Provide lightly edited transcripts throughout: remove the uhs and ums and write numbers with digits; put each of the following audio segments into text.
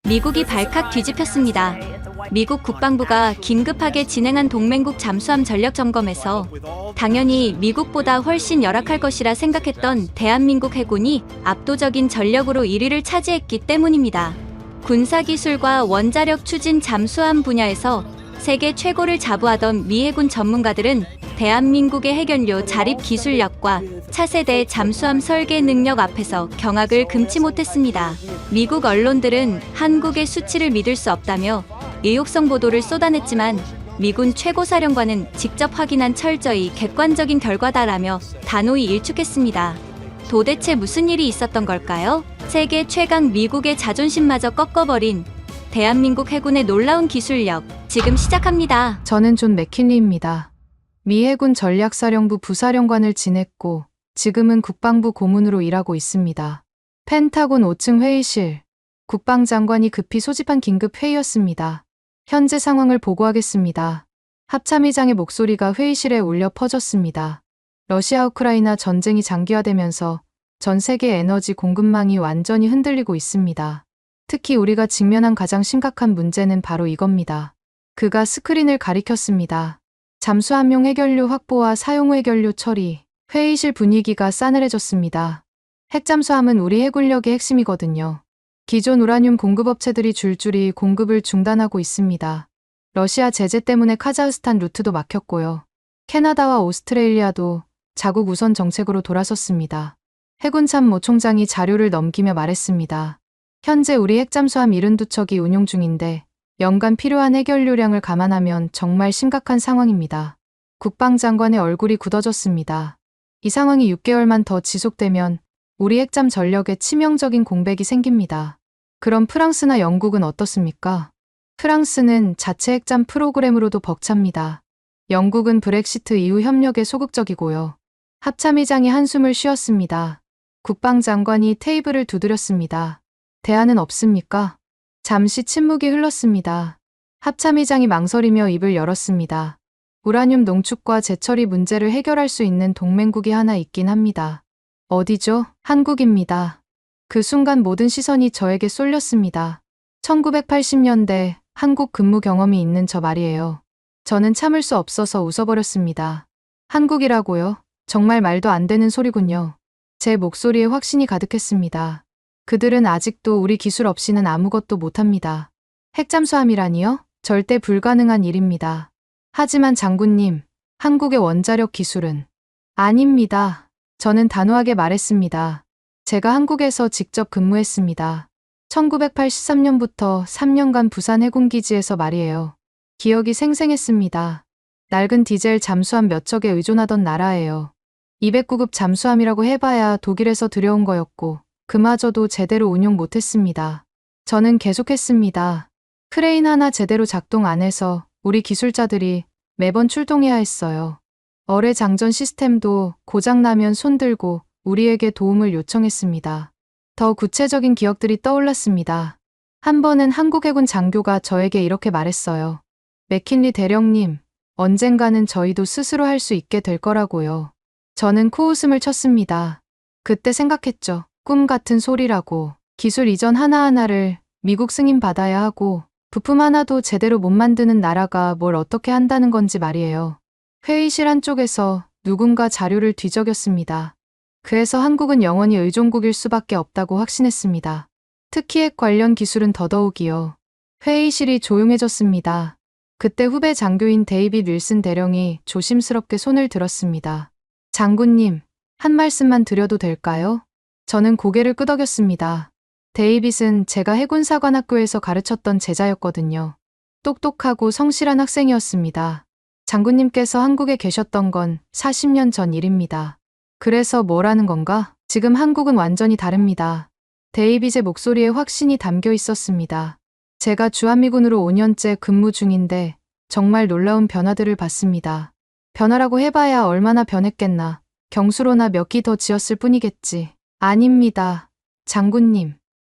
미국이 발칵 뒤집혔습니다. 미국 국방부가 긴급하게 진행한 동맹국 잠수함 전력 점검에서 당연히 미국보다 훨씬 열악할 것이라 생각했던 대한민국 해군이 압도적인 전력으로 1위를 차지했기 때문입니다. 군사기술과 원자력 추진 잠수함 분야에서 세계 최고를 자부하던 미 해군 전문가들은 대한민국의 해결료 자립 기술력과 차세대 잠수함 설계 능력 앞에서 경악을 금치 못했습니다. 미국 언론들은 한국의 수치를 믿을 수 없다며 의혹성 보도를 쏟아냈지만 미군 최고사령관은 직접 확인한 철저히 객관적인 결과다라며 단호히 일축했습니다. 도대체 무슨 일이 있었던 걸까요? 세계 최강 미국의 자존심마저 꺾어버린 대한민국 해군의 놀라운 기술력, 지금 시작합니다. 저는 존 맥킨리입니다. 미 해군 전략사령부 부사령관을 지냈고 지금은 국방부 고문으로 일하고 있습니다. 펜타곤 5층 회의실, 국방장관이 급히 소집한 긴급 회의였습니다. 현재 상황을 보고하겠습니다. 합참의장의 목소리가 회의실에 울려 퍼졌습니다. 러시아 우크라이나 전쟁이 장기화되면서 전 세계 에너지 공급망이 완전히 흔들리고 있습니다. 특히 우리가 직면한 가장 심각한 문제는 바로 이겁니다. 그가 스크린을 가리켰습니다. 잠수함용 해결료 확보와 사용 후 해결료 처리. 회의실 분위기가 싸늘해졌습니다. 핵잠수함은 우리 해군력의 핵심이거든요. 기존 우라늄 공급업체들이 줄줄이 공급을 중단하고 있습니다. 러시아 제재 때문에 카자흐스탄 루트도 막혔고요. 캐나다와 오스트레일리아도 자국 우선 정책으로 돌아섰습니다. 해군 참모 총장이 자료를 넘기며 말했습니다. 현재 우리 핵잠수함 72척이 운용 중인데 연간 필요한 해결료량을 감안하면 정말 심각한 상황입니다. 국방장관의 얼굴이 굳어졌습니다. 이 상황이 6개월만 더 지속되면 우리 핵잠 전력에 치명적인 공백이 생깁니다. 그럼 프랑스나 영국은 어떻습니까? 프랑스는 자체 핵잠 프로그램으로도 벅찹니다. 영국은 브렉시트 이후 협력에 소극적이고요. 합참의장이 한숨을 쉬었습니다. 국방장관이 테이블을 두드렸습니다. 대안은 없습니까? 잠시 침묵이 흘렀습니다. 합참의장이 망설이며 입을 열었습니다. 우라늄 농축과 재처리 문제를 해결할 수 있는 동맹국이 하나 있긴 합니다. 어디죠? 한국입니다. 그 순간 모든 시선이 저에게 쏠렸습니다. 1980년대 한국 근무 경험이 있는 저 말이에요. 저는 참을 수 없어서 웃어버렸습니다. 한국이라고요? 정말 말도 안 되는 소리군요. 제 목소리에 확신이 가득했습니다. 그들은 아직도 우리 기술 없이는 아무것도 못합니다. 핵잠수함이라니요? 절대 불가능한 일입니다. 하지만 장군님, 한국의 원자력 기술은 아닙니다. 저는 단호하게 말했습니다. 제가 한국에서 직접 근무했습니다. 1983년부터 3년간 부산 해군기지에서 말이에요. 기억이 생생했습니다. 낡은 디젤 잠수함 몇 척에 의존하던 나라예요. 209급 잠수함이라고 해봐야 독일에서 들여온 거였고 그마저도 제대로 운용 못했습니다. 저는 계속했습니다. 크레인 하나 제대로 작동 안 해서 우리 기술자들이 매번 출동해야 했어요. 어뢰 장전 시스템도 고장나면 손들고 우리에게 도움을 요청했습니다. 더 구체적인 기억들이 떠올랐습니다. 한 번은 한국 해군 장교가 저에게 이렇게 말했어요. 맥킨리 대령님, 언젠가는 저희도 스스로 할 수 있게 될 거라고요. 저는 코웃음을 쳤습니다. 그때 생각했죠. 꿈 같은 소리라고. 기술 이전 하나하나를 미국 승인 받아야 하고 부품 하나도 제대로 못 만드는 나라가 뭘 어떻게 한다는 건지 말이에요. 회의실 한쪽에서 누군가 자료를 뒤적였습니다. 그래서 한국은 영원히 의존국일 수밖에 없다고 확신했습니다. 특히 핵 관련 기술은 더더욱이요. 회의실이 조용해졌습니다. 그때 후배 장교인 데이빗 윌슨 대령이 조심스럽게 손을 들었습니다. 장군님, 한 말씀만 드려도 될까요? 저는 고개를 끄덕였습니다. 데이빗은 제가 해군사관학교에서 가르쳤던 제자였거든요. 똑똑하고 성실한 학생이었습니다. 장군님께서 한국에 계셨던 건 40년 전 일입니다. 그래서 뭐라는 건가? 지금 한국은 완전히 다릅니다. 데이빗의 목소리에 확신이 담겨 있었습니다. 제가 주한미군으로 5년째 근무 중인데 정말 놀라운 변화들을 봤습니다. 변화라고 해봐야 얼마나 변했겠나. 경수로나 몇 기 더 지었을 뿐이겠지. 아닙니다. 장군님.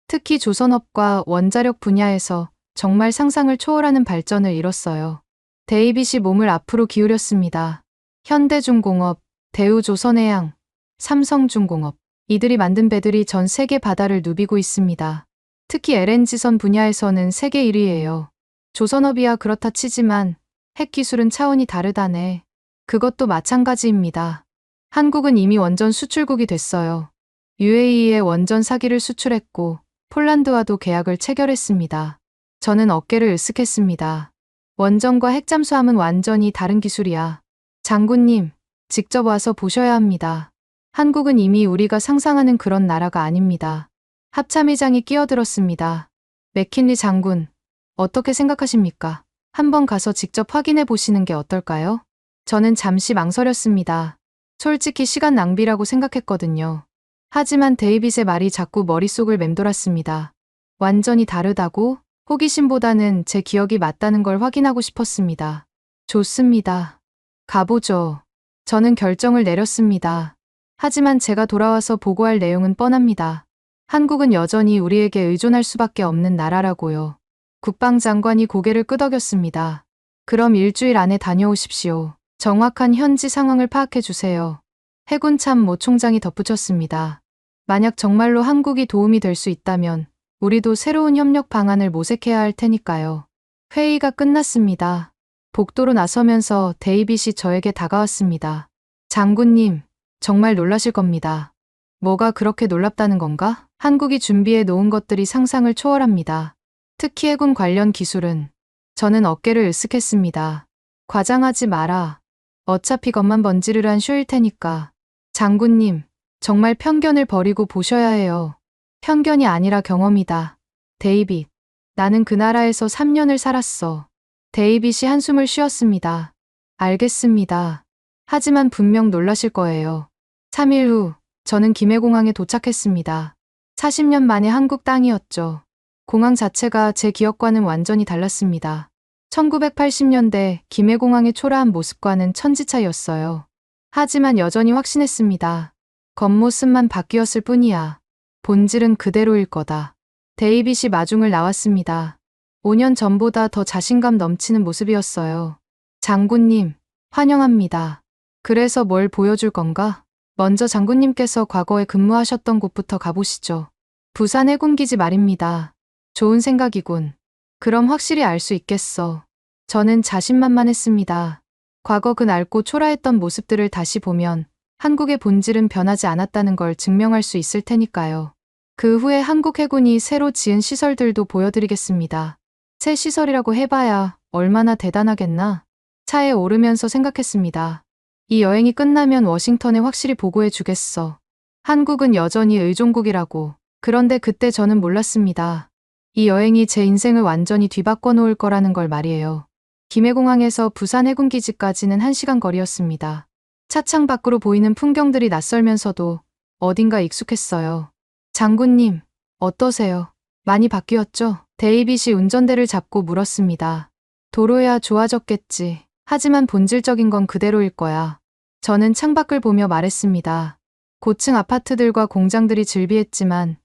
특히 조선업과 원자력 분야에서 정말 상상을 초월하는 발전을 이뤘어요. 데이빗이 몸을 앞으로 기울였습니다. 현대중공업, 대우조선해양, 삼성중공업. 이들이 만든 배들이 전 세계 바다를 누비고 있습니다. 특히 LNG선 분야에서는 세계 1위예요. 조선업이야 그렇다 치지만 핵기술은 차원이 다르다네. 그것도 마찬가지입니다. 한국은 이미 원전 수출국이 됐어요. UAE에 원전 4기를 수출했고 폴란드와도 계약을 체결했습니다. 저는 어깨를 으쓱했습니다. 원전과 핵잠수함은 완전히 다른 기술이야. 장군님, 직접 와서 보셔야 합니다. 한국은 이미 우리가 상상하는 그런 나라가 아닙니다. 합참의장이 끼어들었습니다. 맥킨리 장군, 어떻게 생각하십니까? 한번 가서 직접 확인해 보시는 게 어떨까요? 저는 잠시 망설였습니다. 솔직히 시간 낭비라고 생각했거든요. 하지만 데이빗의 말이 자꾸 머릿속을 맴돌았습니다. 완전히 다르다고? 호기심보다는 제 기억이 맞다는 걸 확인하고 싶었습니다. 좋습니다. 가보죠. 저는 결정을 내렸습니다. 하지만 제가 돌아와서 보고할 내용은 뻔합니다. 한국은 여전히 우리에게 의존할 수밖에 없는 나라라고요. 국방장관이 고개를 끄덕였습니다. 그럼 일주일 안에 다녀오십시오. 정확한 현지 상황을 파악해 주세요. 해군 참모 총장이 덧붙였습니다. 만약 정말로 한국이 도움이 될 수 있다면 우리도 새로운 협력 방안을 모색해야 할 테니까요. 회의가 끝났습니다. 복도로 나서면서 데이빗이 저에게 다가왔습니다. 장군님, 정말 놀라실 겁니다. 뭐가 그렇게 놀랍다는 건가? 한국이 준비해 놓은 것들이 상상을 초월합니다. 특히 해군 관련 기술은. 저는 어깨를 으쓱했습니다. 과장하지 마라. 어차피 겉만 번지르르한 쇼일 테니까. 장군님, 정말 편견을 버리고 보셔야 해요. 편견이 아니라 경험이다. 데이빗, 나는 그 나라에서 3년을 살았어. 데이빗이 한숨을 쉬었습니다. 알겠습니다. 하지만 분명 놀라실 거예요. 3일 후, 저는 김해공항에 도착했습니다. 40년 만에 한국 땅이었죠. 공항 자체가 제 기억과는 완전히 달랐습니다. 1980년대 김해공항의 초라한 모습과는 천지차이였어요. 하지만 여전히 확신했습니다. 겉모습만 바뀌었을 뿐이야. 본질은 그대로일 거다. 데이빗이 마중을 나왔습니다. 5년 전보다 더 자신감 넘치는 모습이었어요. 장군님, 환영합니다. 그래서 뭘 보여줄 건가? 먼저 장군님께서 과거에 근무하셨던 곳부터 가보시죠. 부산 해군기지 말입니다. 좋은 생각이군. 그럼 확실히 알 수 있겠어. 저는 자신만만했습니다. 과거 그 낡고 초라했던 모습들을 다시 보면 한국의 본질은 변하지 않았다는 걸 증명할 수 있을 테니까요. 그 후에 한국 해군이 새로 지은 시설들도 보여드리겠습니다. 새 시설이라고 해봐야 얼마나 대단하겠나? 차에 오르면서 생각했습니다. 이 여행이 끝나면 워싱턴에 확실히 보고해 주겠어. 한국은 여전히 의존국이라고. 그런데 그때 저는 몰랐습니다. 이 여행이 제 인생을 완전히 뒤바꿔 놓을 거라는 걸 말이에요. 김해공항에서 부산 해군기지까지는 1시간 거리였습니다. 차창 밖으로 보이는 풍경들이 낯설면서도 어딘가 익숙했어요. 장군님, 어떠세요? 많이 바뀌었죠? 데이빗이 운전대를 잡고 물었습니다. 도로야 좋아졌겠지. 하지만 본질적인 건 그대로일 거야. 저는 창밖을 보며 말했습니다. 고층 아파트들과 공장들이 즐비했지만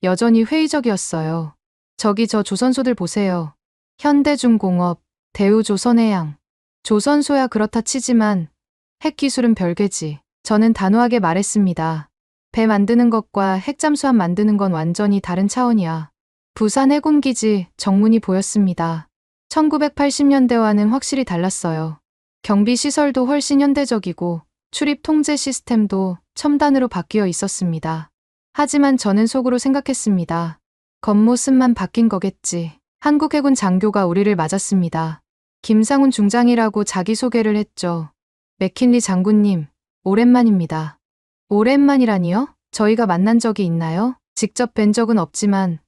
여전히 회의적이었어요. 저기 저 조선소들 보세요. 현대중공업, 대우조선해양. 조선소야 그렇다 치지만 핵기술은 별개지. 저는 단호하게 말했습니다. 배 만드는 것과 핵잠수함 만드는 건 완전히 다른 차원이야. 부산 해군기지 정문이 보였습니다. 1980년대와는 확실히 달랐어요. 경비시설도 훨씬 현대적이고 출입 통제 시스템도 첨단으로 바뀌어 있었습니다. 하지만 저는 속으로 생각했습니다. 겉모습만 바뀐 거겠지. 한국 해군 장교가 우리를 맞았습니다. 김상훈 중장이라고 자기소개를 했죠. 맥킨리 장군님, 오랜만입니다. 오랜만이라니요? 저희가 만난 적이 있나요? 직접 뵌 적은 없지만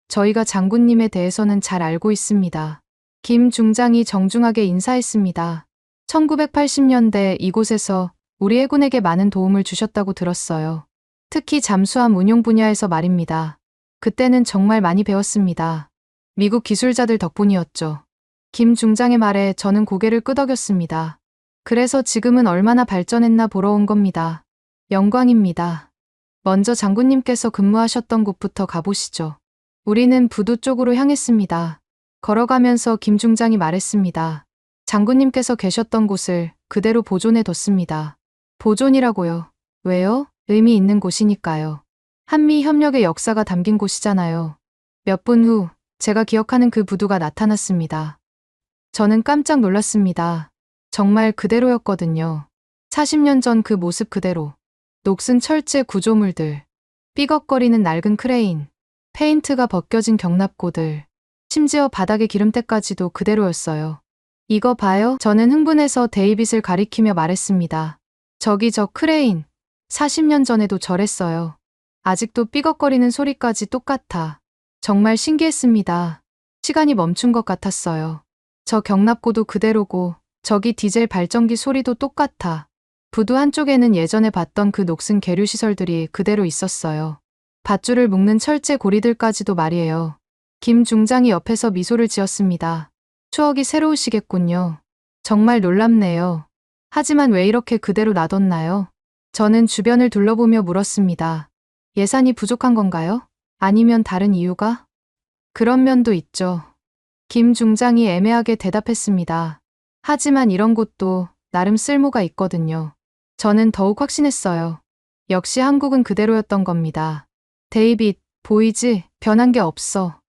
저희가 장군님에 대해서는 잘 알고 있습니다. 김 중장이 정중하게 인사했습니다. 1980년대 이곳에서 우리 해군에게 많은 도움을 주셨다고 들었어요. 특히 잠수함 운용 분야에서 말입니다. 그때는 정말 많이 배웠습니다. 미국 기술자들 덕분이었죠. 김 중장의 말에 저는 고개를 끄덕였습니다. 그래서 지금은 얼마나 발전했나 보러 온 겁니다. 영광입니다. 먼저 장군님께서 근무하셨던 곳부터 가보시죠. 우리는 부두 쪽으로 향했습니다. 걸어가면서 김 중장이 말했습니다. 장군님께서 계셨던 곳을 그대로 보존해 뒀습니다. 보존이라고요? 왜요? 의미 있는 곳이니까요. 한미 협력의 역사가 담긴 곳이잖아요. 몇 분 후 제가 기억하는 그 부두가 나타났습니다. 저는 깜짝 놀랐습니다. 정말 그대로였거든요. 40년 전 그 모습 그대로. 녹슨 철제 구조물들, 삐걱거리는 낡은 크레인, 페인트가 벗겨진 경납고들, 심지어 바닥의 기름때까지도 그대로였어요. 이거 봐요. 저는 흥분해서 데이빗을 가리키며 말했습니다. 저기 저 크레인, 40년 전에도 저랬어요. 아직도 삐걱거리는 소리까지 똑같아. 정말 신기했습니다. 시간이 멈춘 것 같았어요. 저 경납고도 그대로고 저기 디젤 발전기 소리도 똑같아. 부두 한쪽에는 예전에 봤던 그 녹슨 계류 시설들이 그대로 있었어요. 밧줄을 묶는 철제 고리들까지도 말이에요. 김 중장이 옆에서 미소를 지었습니다. 추억이 새로우시겠군요. 정말 놀랍네요. 하지만 왜 이렇게 그대로 놔뒀나요? 저는 주변을 둘러보며 물었습니다. 예산이 부족한 건가요? 아니면 다른 이유가? 그런 면도 있죠. 김 중장이 애매하게 대답했습니다. 하지만 이런 곳도 나름 쓸모가 있거든요. 저는 더욱 확신했어요. 역시 한국은 그대로였던 겁니다. 데이빗, 보이지? 변한 게 없어.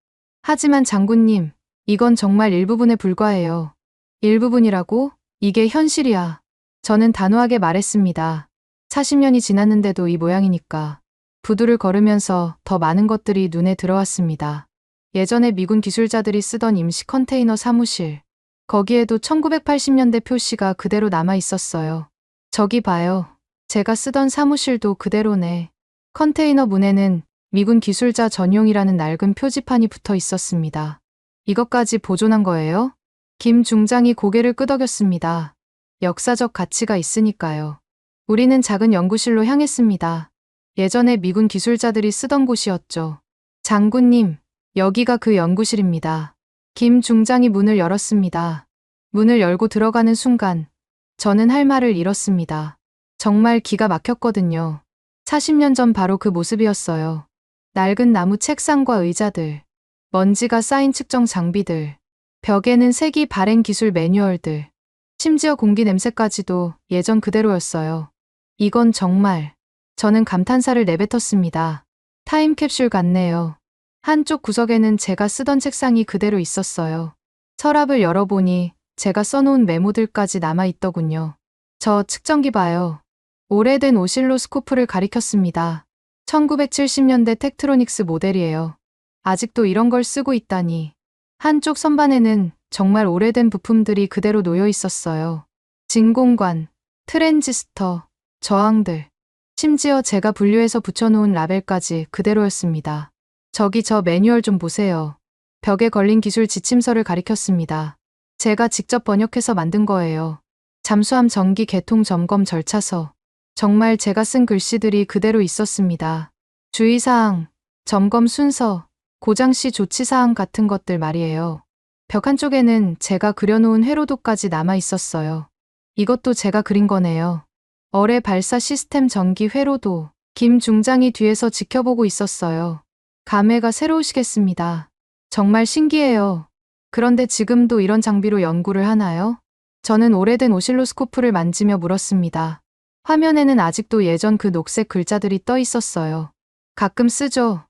하지만 장군님, 이건 정말 일부분에 불과해요. 일부분이라고? 이게 현실이야. 저는 단호하게 말했습니다. 40년이 지났는데도 이 모양이니까. 부두를 걸으면서 더 많은 것들이 눈에 들어왔습니다. 예전에 미군 기술자들이 쓰던 임시 컨테이너 사무실. 거기에도 1980년대 표시가 그대로 남아 있었어요. 저기 봐요. 제가 쓰던 사무실도 그대로네. 컨테이너 문에는 미군 기술자 전용이라는 낡은 표지판이 붙어 있었습니다. 이것까지 보존한 거예요? 김 중장이 고개를 끄덕였습니다. 역사적 가치가 있으니까요. 우리는 작은 연구실로 향했습니다. 예전에 미군 기술자들이 쓰던 곳이었죠. 장군님, 여기가 그 연구실입니다. 김 중장이 문을 열었습니다. 문을 열고 들어가는 순간 저는 할 말을 잃었습니다. 정말 기가 막혔거든요. 40년 전 바로 그 모습이었어요. 낡은 나무 책상과 의자들, 먼지가 쌓인 측정 장비들, 벽에는 세기 발행 기술 매뉴얼들, 심지어 공기 냄새까지도 예전 그대로였어요. 이건 정말, 저는 감탄사를 내뱉었습니다. 타임캡슐 같네요. 한쪽 구석에는 제가 쓰던 책상이 그대로 있었어요. 서랍을 열어보니 제가 써놓은 메모들까지 남아있더군요. 저 측정기 봐요. 오래된 오실로스코프를 가리켰습니다. 1970년대 텍트로닉스 모델이에요. 아직도 이런 걸 쓰고 있다니. 한쪽 선반에는 정말 오래된 부품들이 그대로 놓여 있었어요. 진공관, 트랜지스터, 저항들, 심지어 제가 분류해서 붙여놓은 라벨까지 그대로였습니다. 저기 저 매뉴얼 좀 보세요. 벽에 걸린 기술 지침서를 가리켰습니다. 제가 직접 번역해서 만든 거예요. 잠수함 전기 개통 점검 절차서. 정말 제가 쓴 글씨들이 그대로 있었습니다. 주의사항, 점검 순서, 고장시 조치사항 같은 것들 말이에요. 벽 한쪽에는 제가 그려놓은 회로도까지 남아 있었어요. 이것도 제가 그린 거네요. 어뢰 발사 시스템 전기 회로도. 김 중장이 뒤에서 지켜보고 있었어요. 감회가 새로우시겠습니다. 정말 신기해요. 그런데 지금도 이런 장비로 연구를 하나요? 저는 오래된 오실로스코프를 만지며 물었습니다. 화면에는 아직도 예전 그 녹색 글자들이 떠 있었어요. 가끔 쓰죠.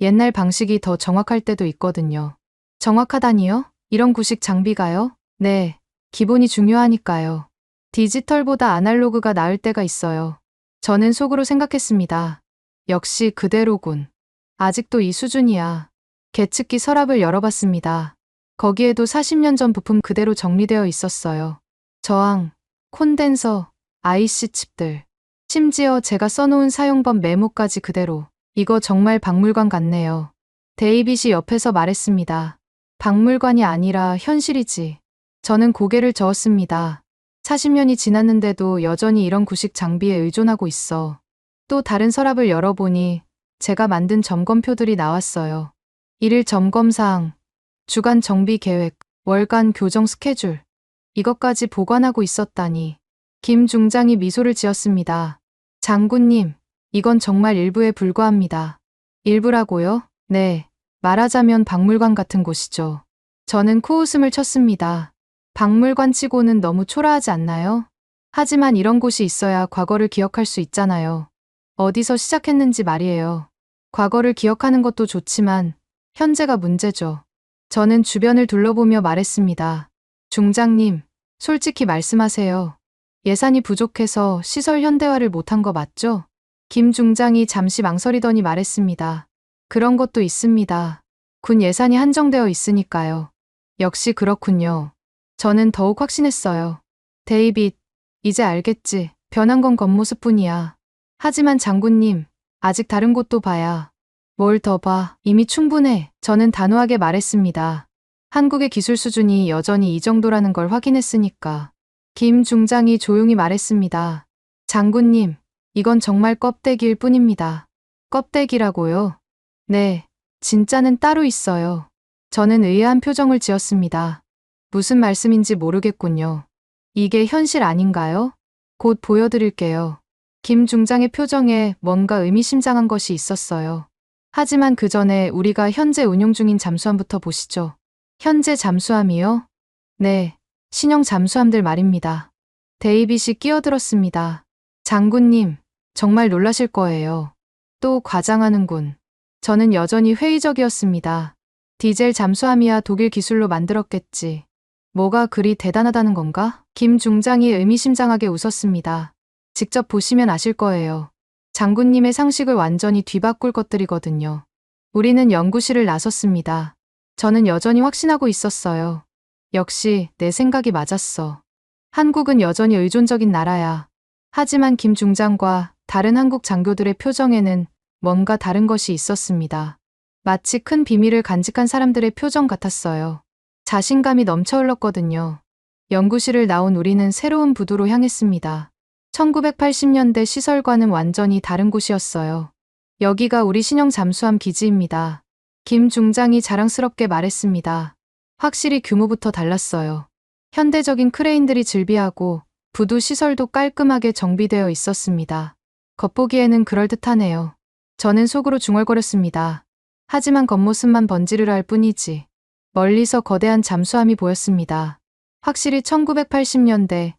옛날 방식이 더 정확할 때도 있거든요. 정확하다니요? 이런 구식 장비가요? 네, 기본이 중요하니까요. 디지털보다 아날로그가 나을 때가 있어요. 저는 속으로 생각했습니다. 역시 그대로군. 아직도 이 수준이야. 계측기 서랍을 열어봤습니다. 거기에도 40년 전 부품 그대로 정리되어 있었어요. 저항, 콘덴서, IC 칩들. 심지어 제가 써놓은 사용법 메모까지 그대로. 이거 정말 박물관 같네요. 데이빗이 옆에서 말했습니다. 박물관이 아니라 현실이지. 저는 고개를 저었습니다. 40년이 지났는데도 여전히 이런 구식 장비에 의존하고 있어. 또 다른 서랍을 열어보니 제가 만든 점검표들이 나왔어요. 일일 점검사항, 주간 정비 계획, 월간 교정 스케줄. 이것까지 보관하고 있었다니. 김 중장이 미소를 지었습니다. 장군님, 이건 정말 일부에 불과합니다. 일부라고요? 네, 말하자면 박물관 같은 곳이죠. 저는 코웃음을 쳤습니다. 박물관 치고는 너무 초라하지 않나요? 하지만 이런 곳이 있어야 과거를 기억할 수 있잖아요. 어디서 시작했는지 말이에요. 과거를 기억하는 것도 좋지만 현재가 문제죠. 저는 주변을 둘러보며 말했습니다. 중장님, 솔직히 말씀하세요. 예산이 부족해서 시설 현대화를 못한 거 맞죠? 김 중장이 잠시 망설이더니 말했습니다. 그런 것도 있습니다. 군 예산이 한정되어 있으니까요. 역시 그렇군요. 저는 더욱 확신했어요. 데이빗, 이제 알겠지. 변한 건 겉모습뿐이야. 하지만 장군님, 아직 다른 곳도 봐야. 뭘 더 봐. 이미 충분해. 저는 단호하게 말했습니다. 한국의 기술 수준이 여전히 이 정도라는 걸 확인했으니까. 김 중장이 조용히 말했습니다. 장군님, 이건 정말 껍데기일 뿐입니다. 껍데기라고요? 네, 진짜는 따로 있어요. 저는 의아한 표정을 지었습니다. 무슨 말씀인지 모르겠군요. 이게 현실 아닌가요? 곧 보여드릴게요. 김 중장의 표정에 뭔가 의미심장한 것이 있었어요. 하지만 그 전에 우리가 현재 운용 중인 잠수함부터 보시죠. 현재 잠수함이요? 네, 신형 잠수함들 말입니다. 데이빗이 끼어들었습니다. 장군님, 정말 놀라실 거예요. 또 과장하는군. 저는 여전히 회의적이었습니다. 디젤 잠수함이야 독일 기술로 만들었겠지. 뭐가 그리 대단하다는 건가? 김 중장이 의미심장하게 웃었습니다. 직접 보시면 아실 거예요. 장군님의 상식을 완전히 뒤바꿀 것들이거든요. 우리는 연구실을 나섰습니다. 저는 여전히 확신하고 있었어요. 역시 내 생각이 맞았어. 한국은 여전히 의존적인 나라야. 하지만 김 중장과 다른 한국 장교들의 표정에는 뭔가 다른 것이 있었습니다. 마치 큰 비밀을 간직한 사람들의 표정 같았어요. 자신감이 넘쳐 흘렀거든요. 연구실을 나온 우리는 새로운 부두로 향했습니다. 1980년대 시설과는 완전히 다른 곳이었어요. 여기가 우리 신형 잠수함 기지입니다. 김 중장이 자랑스럽게 말했습니다. 확실히 규모부터 달랐어요. 현대적인 크레인들이 즐비하고 부두 시설도 깔끔하게 정비되어 있었습니다. 겉보기에는 그럴듯하네요. 저는 속으로 중얼거렸습니다. 하지만 겉모습만 번지르르할 뿐이지. 멀리서 거대한 잠수함이 보였습니다. 확실히 1980년대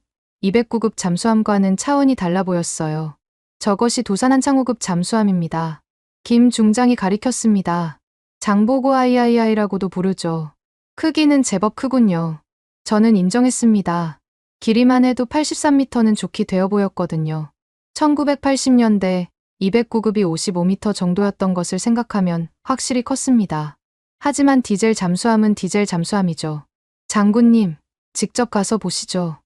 209급 잠수함과는 차원이 달라 보였어요. 저것이 도산 한창호급 잠수함입니다. 김 중장이 가리켰습니다. 장보고 III라고도 부르죠. 크기는 제법 크군요. 저는 인정했습니다. 길이만 해도 83m는 좋게 되어 보였거든요. 1980년대 209급이 55m 정도였던 것을 생각하면 확실히 컸습니다. 하지만 디젤 잠수함은 디젤 잠수함이죠. 장군님, 직접 가서 보시죠.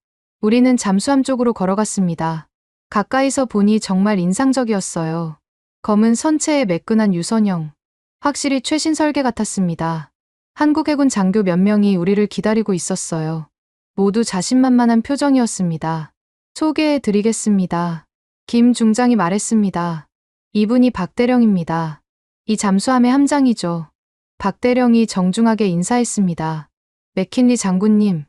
우리는 잠수함 쪽으로 걸어갔습니다. 가까이서 보니 정말 인상적이었어요. 검은 선체에 매끈한 유선형. 확실히 최신 설계 같았습니다. 한국 해군 장교 몇 명이 우리를 기다리고 있었어요. 모두 자신만만한 표정이었습니다. 소개해 드리겠습니다. 김 중장이 말했습니다. 이분이 박대령입니다. 이 잠수함의 함장이죠. 박대령이 정중하게 인사했습니다. 맥킨리 장군님,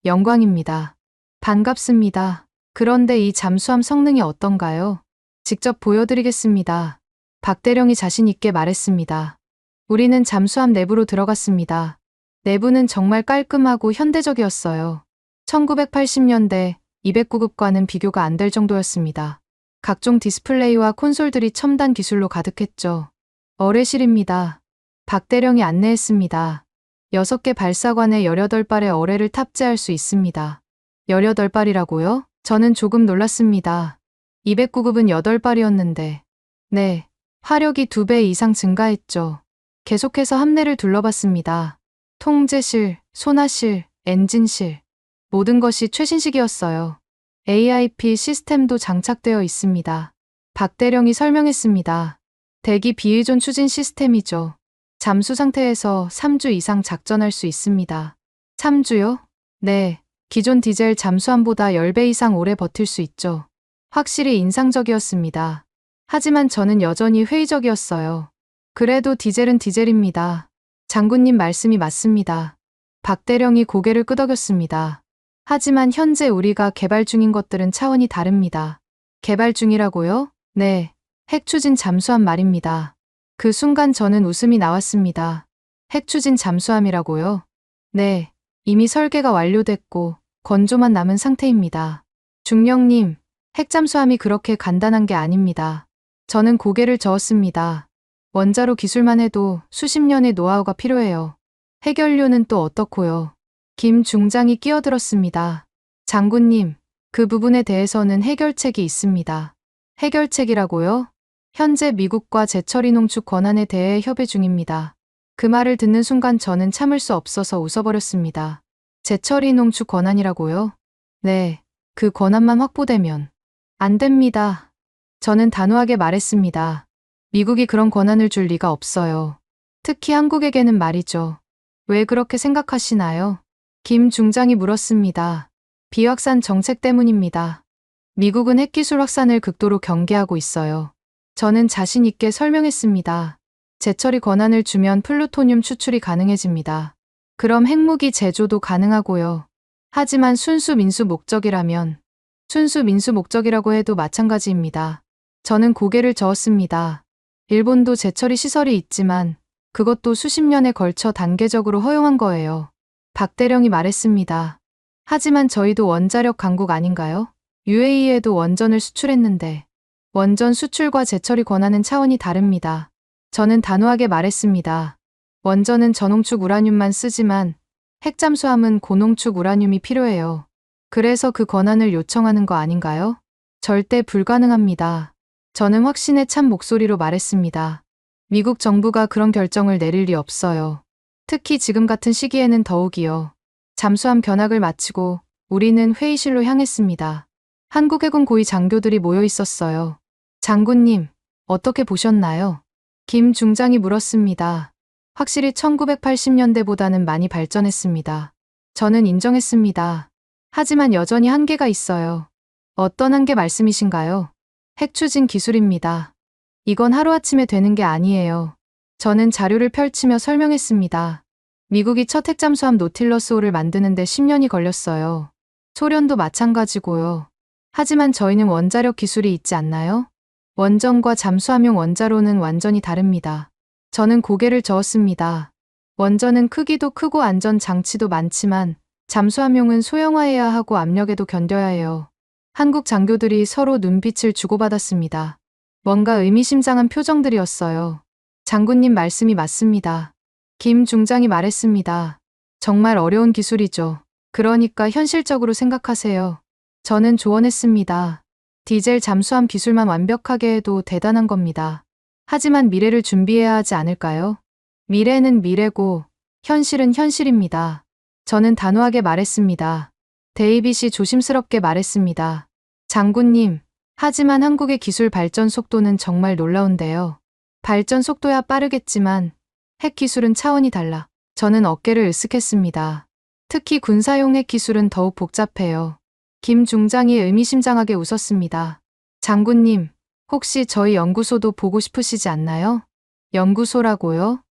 영광입니다. 반갑습니다. 그런데 이 잠수함 성능이 어떤가요? 직접 보여드리겠습니다. 박대령이 자신 있게 말했습니다. 우리는 잠수함 내부로 들어갔습니다. 내부는 정말 깔끔하고 현대적이었어요. 1980년대 209급과는 비교가 안 될 정도였습니다. 각종 디스플레이와 콘솔들이 첨단 기술로 가득했죠. 어뢰실입니다. 박대령이 안내했습니다. 6개 발사관에 18발의 어뢰를 탑재할 수 있습니다. 18발이라고요? 저는 조금 놀랐습니다. 209급은 8발이었는데. 네, 화력이 2배 이상 증가했죠. 계속해서 함내를 둘러봤습니다. 통제실, 소나실, 엔진실. 모든 것이 최신식이었어요. AIP 시스템도 장착되어 있습니다. 박대령이 설명했습니다. 대기 비의존 추진 시스템이죠. 잠수 상태에서 3주 이상 작전할 수 있습니다. 3주요? 네, 기존 디젤 잠수함보다 10배 이상 오래 버틸 수 있죠. 확실히 인상적이었습니다. 하지만 저는 여전히 회의적이었어요. 그래도 디젤은 디젤입니다. 장군님 말씀이 맞습니다. 박대령이 고개를 끄덕였습니다. 하지만 현재 우리가 개발 중인 것들은 차원이 다릅니다. 개발 중이라고요? 네, 핵추진 잠수함 말입니다. 그 순간 저는 웃음이 나왔습니다. 핵추진 잠수함이라고요? 네, 이미 설계가 완료됐고 건조만 남은 상태입니다. 중령님, 핵잠수함이 그렇게 간단한 게 아닙니다. 저는 고개를 저었습니다. 원자로 기술만 해도 수십 년의 노하우가 필요해요. 해결료는 또 어떻고요? 김 중장이 끼어들었습니다. 장군님, 그 부분에 대해서는 해결책이 있습니다. 해결책이라고요? 현재 미국과 제철이 농축 권한에 대해 협의 중입니다. 그 말을 듣는 순간 저는 참을 수 없어서 웃어버렸습니다. 제철이 농축 권한이라고요? 네, 그 권한만 확보되면. 안 됩니다. 저는 단호하게 말했습니다. 미국이 그런 권한을 줄 리가 없어요. 특히 한국에게는 말이죠. 왜 그렇게 생각하시나요? 김 중장이 물었습니다. 비확산 정책 때문입니다. 미국은 핵기술 확산을 극도로 경계하고 있어요. 저는 자신 있게 설명했습니다. 제철이 권한을 주면 플루토늄 추출이 가능해집니다. 그럼 핵무기 제조도 가능하고요. 하지만 순수 민수 목적이라면, 순수 민수 목적이라고 해도 마찬가지입니다. 저는 고개를 저었습니다. 일본도 제철이 시설이 있지만 그것도 수십 년에 걸쳐 단계적으로 허용한 거예요. 박 대령이 말했습니다. 하지만 저희도 원자력 강국 아닌가요? UAE에도 원전을 수출했는데 원전 수출과 제철이 권하는 차원이 다릅니다. 저는 단호하게 말했습니다. 원전은 저농축 우라늄만 쓰지만 핵잠수함은 고농축 우라늄이 필요해요. 그래서 그 권한을 요청하는 거 아닌가요? 절대 불가능합니다. 저는 확신에 찬 목소리로 말했습니다. 미국 정부가 그런 결정을 내릴 리 없어요. 특히 지금 같은 시기에는 더욱이요. 잠수함 견학을 마치고 우리는 회의실로 향했습니다. 한국 해군 고위 장교들이 모여 있었어요. 장군님, 어떻게 보셨나요? 김 중장이 물었습니다. 확실히 1980년대보다는 많이 발전했습니다. 저는 인정했습니다. 하지만 여전히 한계가 있어요. 어떤 한계 말씀이신가요? 핵추진 기술입니다. 이건 하루아침에 되는 게 아니에요. 저는 자료를 펼치며 설명했습니다. 미국이 첫 핵잠수함 노틸러스호를 만드는데 10년이 걸렸어요. 소련도 마찬가지고요. 하지만 저희는 원자력 기술이 있지 않나요? 원전과 잠수함용 원자로는 완전히 다릅니다. 저는 고개를 저었습니다. 원전은 크기도 크고 안전 장치도 많지만 잠수함용은 소형화해야 하고 압력에도 견뎌야 해요. 한국 장교들이 서로 눈빛을 주고받았습니다. 뭔가 의미심장한 표정들이었어요. 장군님 말씀이 맞습니다. 김 중장이 말했습니다. 정말 어려운 기술이죠. 그러니까 현실적으로 생각하세요. 저는 조언했습니다. 디젤 잠수함 기술만 완벽하게 해도 대단한 겁니다. 하지만 미래를 준비해야 하지 않을까요? 미래는 미래고 현실은 현실입니다. 저는 단호하게 말했습니다. 데이빗이 조심스럽게 말했습니다. 장군님, 하지만 한국의 기술 발전 속도는 정말 놀라운데요. 발전 속도야 빠르겠지만 핵 기술은 차원이 달라. 저는 어깨를 으쓱했습니다. 특히 군사용 핵 기술은 더욱 복잡해요. 김 중장이 의미심장하게 웃었습니다. 장군님, 혹시 저희 연구소도 보고 싶으시지 않나요? 연구소라고요?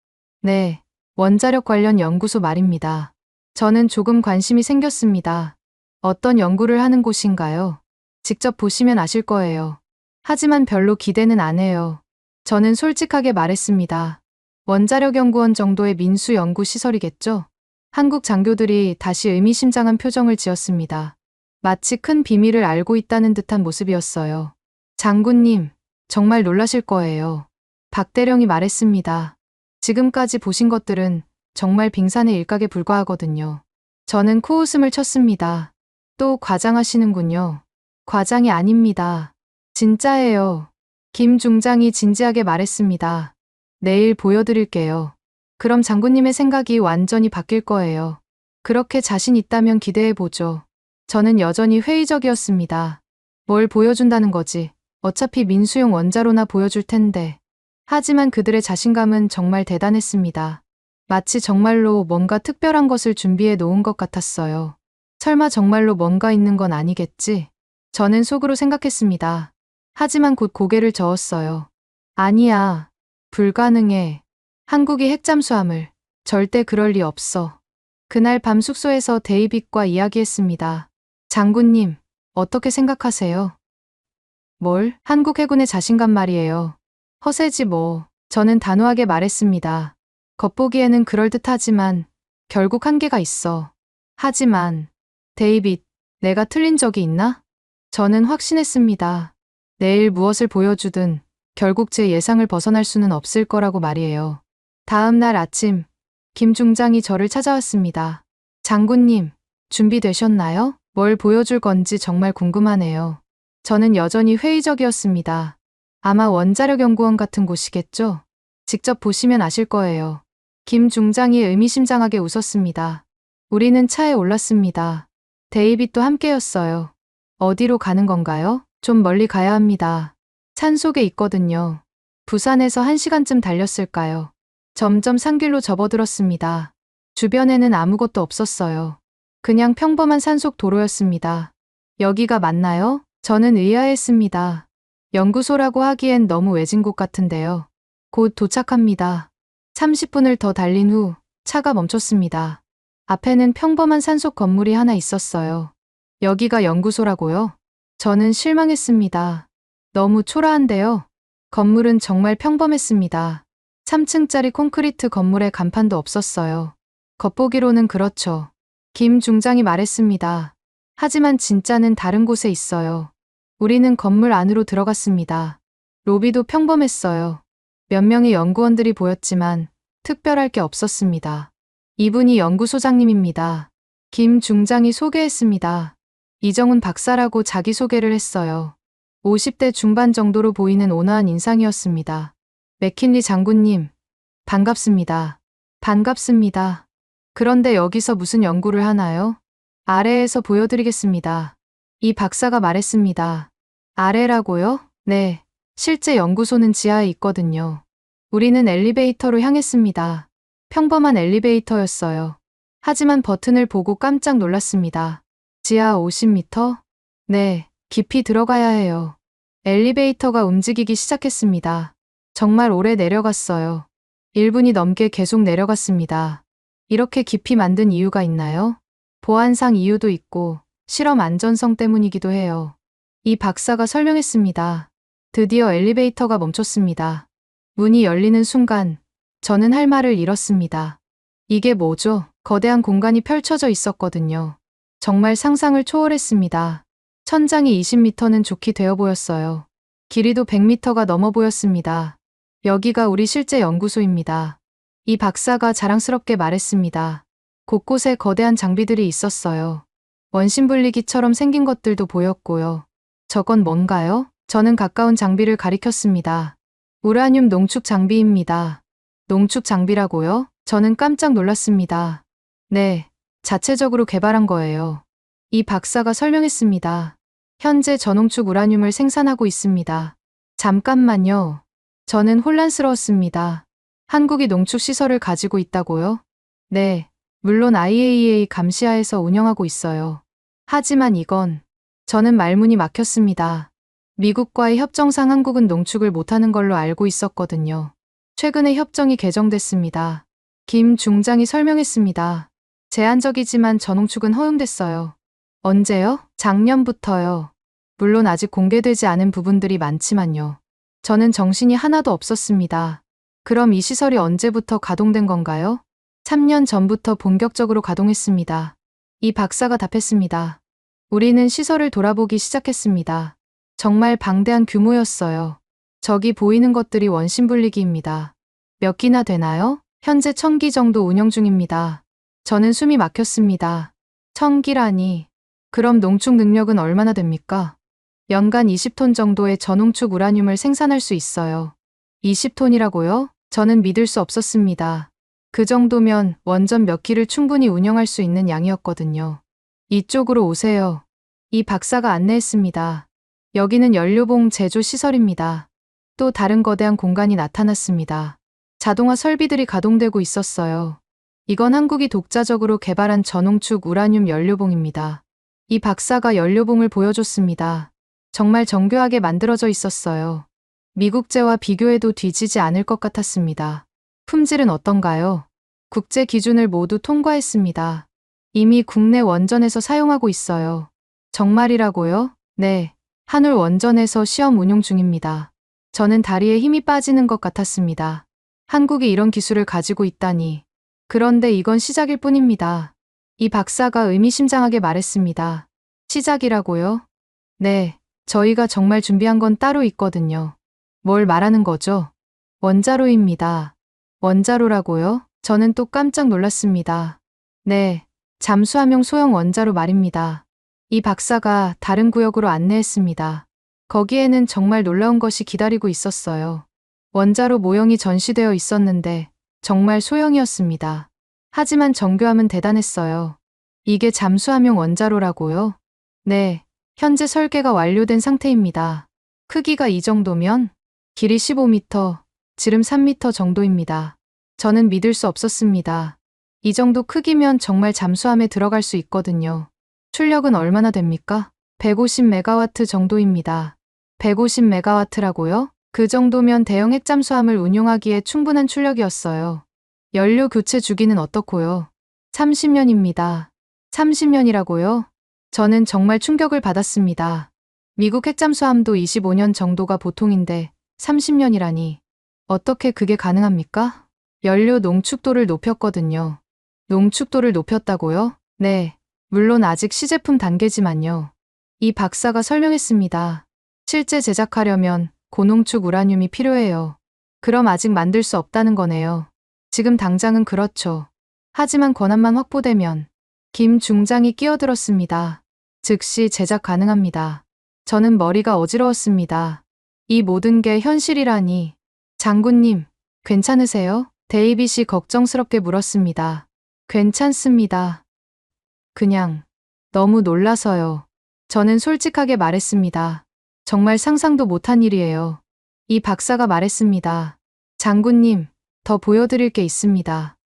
네, 원자력 관련 연구소 말입니다. 저는 조금 관심이 생겼습니다. 어떤 연구를 하는 곳인가요? 직접 보시면 아실 거예요. 하지만 별로 기대는 안 해요. 저는 솔직하게 말했습니다. 원자력연구원 정도의 민수 연구 시설이겠죠? 한국 장교들이 다시 의미심장한 표정을 지었습니다. 마치 큰 비밀을 알고 있다는 듯한 모습이었어요. 장군님, 정말 놀라실 거예요. 박 대령이 말했습니다. 지금까지 보신 것들은 정말 빙산의 일각에 불과하거든요. 저는 코웃음을 쳤습니다. 또 과장하시는군요. 과장이 아닙니다. 진짜예요. 김 중장이 진지하게 말했습니다. 내일 보여드릴게요. 그럼 장군님의 생각이 완전히 바뀔 거예요. 그렇게 자신 있다면 기대해보죠. 저는 여전히 회의적이었습니다. 뭘 보여준다는 거지. 어차피 민수용 원자로나 보여줄 텐데. 하지만 그들의 자신감은 정말 대단했습니다. 마치 정말로 뭔가 특별한 것을 준비해 놓은 것 같았어요. 설마 정말로 뭔가 있는 건 아니겠지? 저는 속으로 생각했습니다. 하지만 곧 고개를 저었어요. 아니야. 불가능해. 한국이 핵잠수함을. 절대 그럴 리 없어. 그날 밤 숙소에서 데이빗과 이야기했습니다. 장군님, 어떻게 생각하세요? 뭘? 한국 해군의 자신감 말이에요. 허세지 뭐. 저는 단호하게 말했습니다. 겉보기에는 그럴듯하지만 결국 한계가 있어. 하지만 데이빗, 내가 틀린 적이 있나? 저는 확신했습니다. 내일 무엇을 보여주든 결국 제 예상을 벗어날 수는 없을 거라고 말이에요. 다음 날 아침, 김 중장이 저를 찾아왔습니다. 장군님, 준비되셨나요? 뭘 보여줄 건지 정말 궁금하네요. 저는 여전히 회의적이었습니다. 아마 원자력 연구원 같은 곳이겠죠? 직접 보시면 아실 거예요. 김 중장이 의미심장하게 웃었습니다. 우리는 차에 올랐습니다. 데이빗도 함께였어요. 어디로 가는 건가요? 좀 멀리 가야 합니다. 산속에 있거든요. 부산에서 1시간쯤 달렸을까요? 점점 산길로 접어들었습니다. 주변에는 아무것도 없었어요. 그냥 평범한 산속 도로였습니다. 여기가 맞나요? 저는 의아했습니다. 연구소라고 하기엔 너무 외진 곳 같은데요. 곧 도착합니다. 30분을 더 달린 후 차가 멈췄습니다. 앞에는 평범한 산속 건물이 하나 있었어요. 여기가 연구소라고요? 저는 실망했습니다. 너무 초라한데요. 건물은 정말 평범했습니다. 3층짜리 콘크리트 건물에 간판도 없었어요. 겉보기로는 그렇죠. 김 중장이 말했습니다. 하지만 진짜는 다른 곳에 있어요. 우리는 건물 안으로 들어갔습니다. 로비도 평범했어요. 몇 명의 연구원들이 보였지만 특별할 게 없었습니다. 이분이 연구소장님입니다. 김 중장이 소개했습니다. 이정훈 박사라고 자기소개를 했어요. 50대 중반 정도로 보이는 온화한 인상이었습니다. 맥킨리 장군님, 반갑습니다. 반갑습니다. 그런데 여기서 무슨 연구를 하나요? 아래에서 보여드리겠습니다. 이 박사가 말했습니다. 아래라고요? 네, 실제 연구소는 지하에 있거든요. 우리는 엘리베이터로 향했습니다. 평범한 엘리베이터였어요. 하지만 버튼을 보고 깜짝 놀랐습니다. 지하 50m? 네, 깊이 들어가야 해요. 엘리베이터가 움직이기 시작했습니다. 정말 오래 내려갔어요. 1분이 넘게 계속 내려갔습니다. 이렇게 깊이 만든 이유가 있나요? 보안상 이유도 있고 실험 안전성 때문이기도 해요. 이 박사가 설명했습니다. 드디어 엘리베이터가 멈췄습니다. 문이 열리는 순간 저는 할 말을 잃었습니다. 이게 뭐죠? 거대한 공간이 펼쳐져 있었거든요. 정말 상상을 초월했습니다. 천장이 20m는 좋게 되어 보였어요. 길이도 100m가 넘어 보였습니다. 여기가 우리 실제 연구소입니다. 이 박사가 자랑스럽게 말했습니다. 곳곳에 거대한 장비들이 있었어요. 원심불리기처럼 생긴 것들도 보였고요. 저건 뭔가요? 저는 가까운 장비를 가리켰습니다. 우라늄 농축 장비입니다. 농축 장비라고요? 저는 깜짝 놀랐습니다. 네, 자체적으로 개발한 거예요. 이 박사가 설명했습니다. 현재 저농축 우라늄을 생산하고 있습니다. 잠깐만요. 저는 혼란스러웠습니다. 한국이 농축 시설을 가지고 있다고요? 네, 물론 IAEA 감시하에서 운영하고 있어요. 하지만 저는 말문이 막혔습니다. 미국과의 협정상 한국은 농축을 못하는 걸로 알고 있었거든요. 최근에 협정이 개정됐습니다. 김 중장이 설명했습니다. 제한적이지만 저농축은 허용됐어요. 언제요? 작년부터요. 물론 아직 공개되지 않은 부분들이 많지만요. 저는 정신이 하나도 없었습니다. 그럼 이 시설이 언제부터 가동된 건가요? 3년 전부터 본격적으로 가동했습니다. 이 박사가 답했습니다. 우리는 시설을 돌아보기 시작했습니다. 정말 방대한 규모였어요. 저기 보이는 것들이 원심불리기입니다. 몇 기나 되나요? 현재 1000기 정도 운영 중입니다. 저는 숨이 막혔습니다. 1000기라니. 그럼 농축 능력은 얼마나 됩니까? 연간 20톤 정도의 저농축 우라늄을 생산할 수 있어요. 20톤이라고요? 저는 믿을 수 없었습니다. 그 정도면 원전 몇 기를 충분히 운영할 수 있는 양이었거든요. 이쪽으로 오세요. 이 박사가 안내했습니다. 여기는 연료봉 제조 시설입니다. 또 다른 거대한 공간이 나타났습니다. 자동화 설비들이 가동되고 있었어요. 이건 한국이 독자적으로 개발한 저농축 우라늄 연료봉입니다. 이 박사가 연료봉을 보여줬습니다. 정말 정교하게 만들어져 있었어요. 미국제와 비교해도 뒤지지 않을 것 같았습니다. 품질은 어떤가요? 국제 기준을 모두 통과했습니다. 이미 국내 원전에서 사용하고 있어요. 정말이라고요? 네. 한울 원전에서 시험 운용 중입니다. 저는 다리에 힘이 빠지는 것 같았습니다. 한국이 이런 기술을 가지고 있다니. 그런데 이건 시작일 뿐입니다. 이 박사가 의미심장하게 말했습니다. 시작이라고요? 네. 저희가 정말 준비한 건 따로 있거든요. 뭘 말하는 거죠? 원자로입니다. 원자로라고요? 저는 또 깜짝 놀랐습니다. 네, 잠수함용 소형 원자로 말입니다. 이 박사가 다른 구역으로 안내했습니다. 거기에는 정말 놀라운 것이 기다리고 있었어요. 원자로 모형이 전시되어 있었는데 정말 소형이었습니다. 하지만 정교함은 대단했어요. 이게 잠수함용 원자로라고요? 네, 현재 설계가 완료된 상태입니다. 크기가 이 정도면 길이 15m, 지름 3m 정도입니다. 저는 믿을 수 없었습니다. 이 정도 크기면 정말 잠수함에 들어갈 수 있거든요. 출력은 얼마나 됩니까? 150메가와트 정도입니다. 150메가와트라고요? 그 정도면 대형 핵잠수함을 운용하기에 충분한 출력이었어요. 연료 교체 주기는 어떻고요? 30년입니다. 30년이라고요? 저는 정말 충격을 받았습니다. 미국 핵잠수함도 25년 정도가 보통인데 30년이라니. 어떻게 그게 가능합니까? 연료 농축도를 높였거든요. 농축도를 높였다고요? 네. 물론 아직 시제품 단계지만요. 이 박사가 설명했습니다. 실제 제작하려면 고농축 우라늄이 필요해요. 그럼 아직 만들 수 없다는 거네요. 지금 당장은 그렇죠. 하지만 권한만 확보되면 김 중장이 끼어들었습니다. 즉시 제작 가능합니다. 저는 머리가 어지러웠습니다. 이 모든 게 현실이라니. 장군님, 괜찮으세요? 데이빗이 걱정스럽게 물었습니다. 괜찮습니다. 그냥 너무 놀라서요. 저는 솔직하게 말했습니다. 정말 상상도 못한 일이에요. 이 박사가 말했습니다. 장군님, 더 보여드릴 게 있습니다.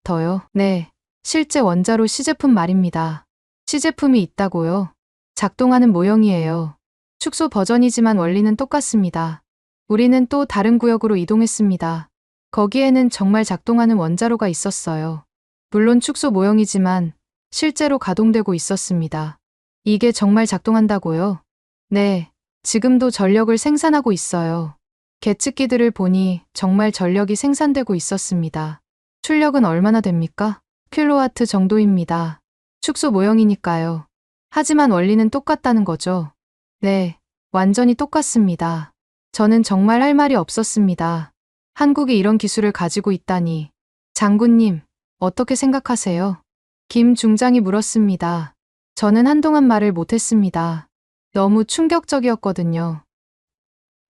더요? 네. 실제 원자로 시제품 말입니다. 시제품이 있다고요? 작동하는 모형이에요. 축소 버전이지만 원리는 똑같습니다. 우리는 또 다른 구역으로 이동했습니다. 거기에는 정말 작동하는 원자로가 있었어요. 물론 축소 모형이지만 실제로 가동되고 있었습니다. 이게 정말 작동한다고요? 네, 지금도 전력을 생산하고 있어요. 계측기들을 보니 정말 전력이 생산되고 있었습니다. 출력은 얼마나 됩니까? 킬로와트 정도입니다. 축소 모형이니까요. 하지만 원리는 똑같다는 거죠. 네, 완전히 똑같습니다. 저는 정말 할 말이 없었습니다. 한국이 이런 기술을 가지고 있다니. 장군님, 어떻게 생각하세요? 김 중장이 물었습니다. 저는 한동안 말을 못했습니다. 너무 충격적이었거든요.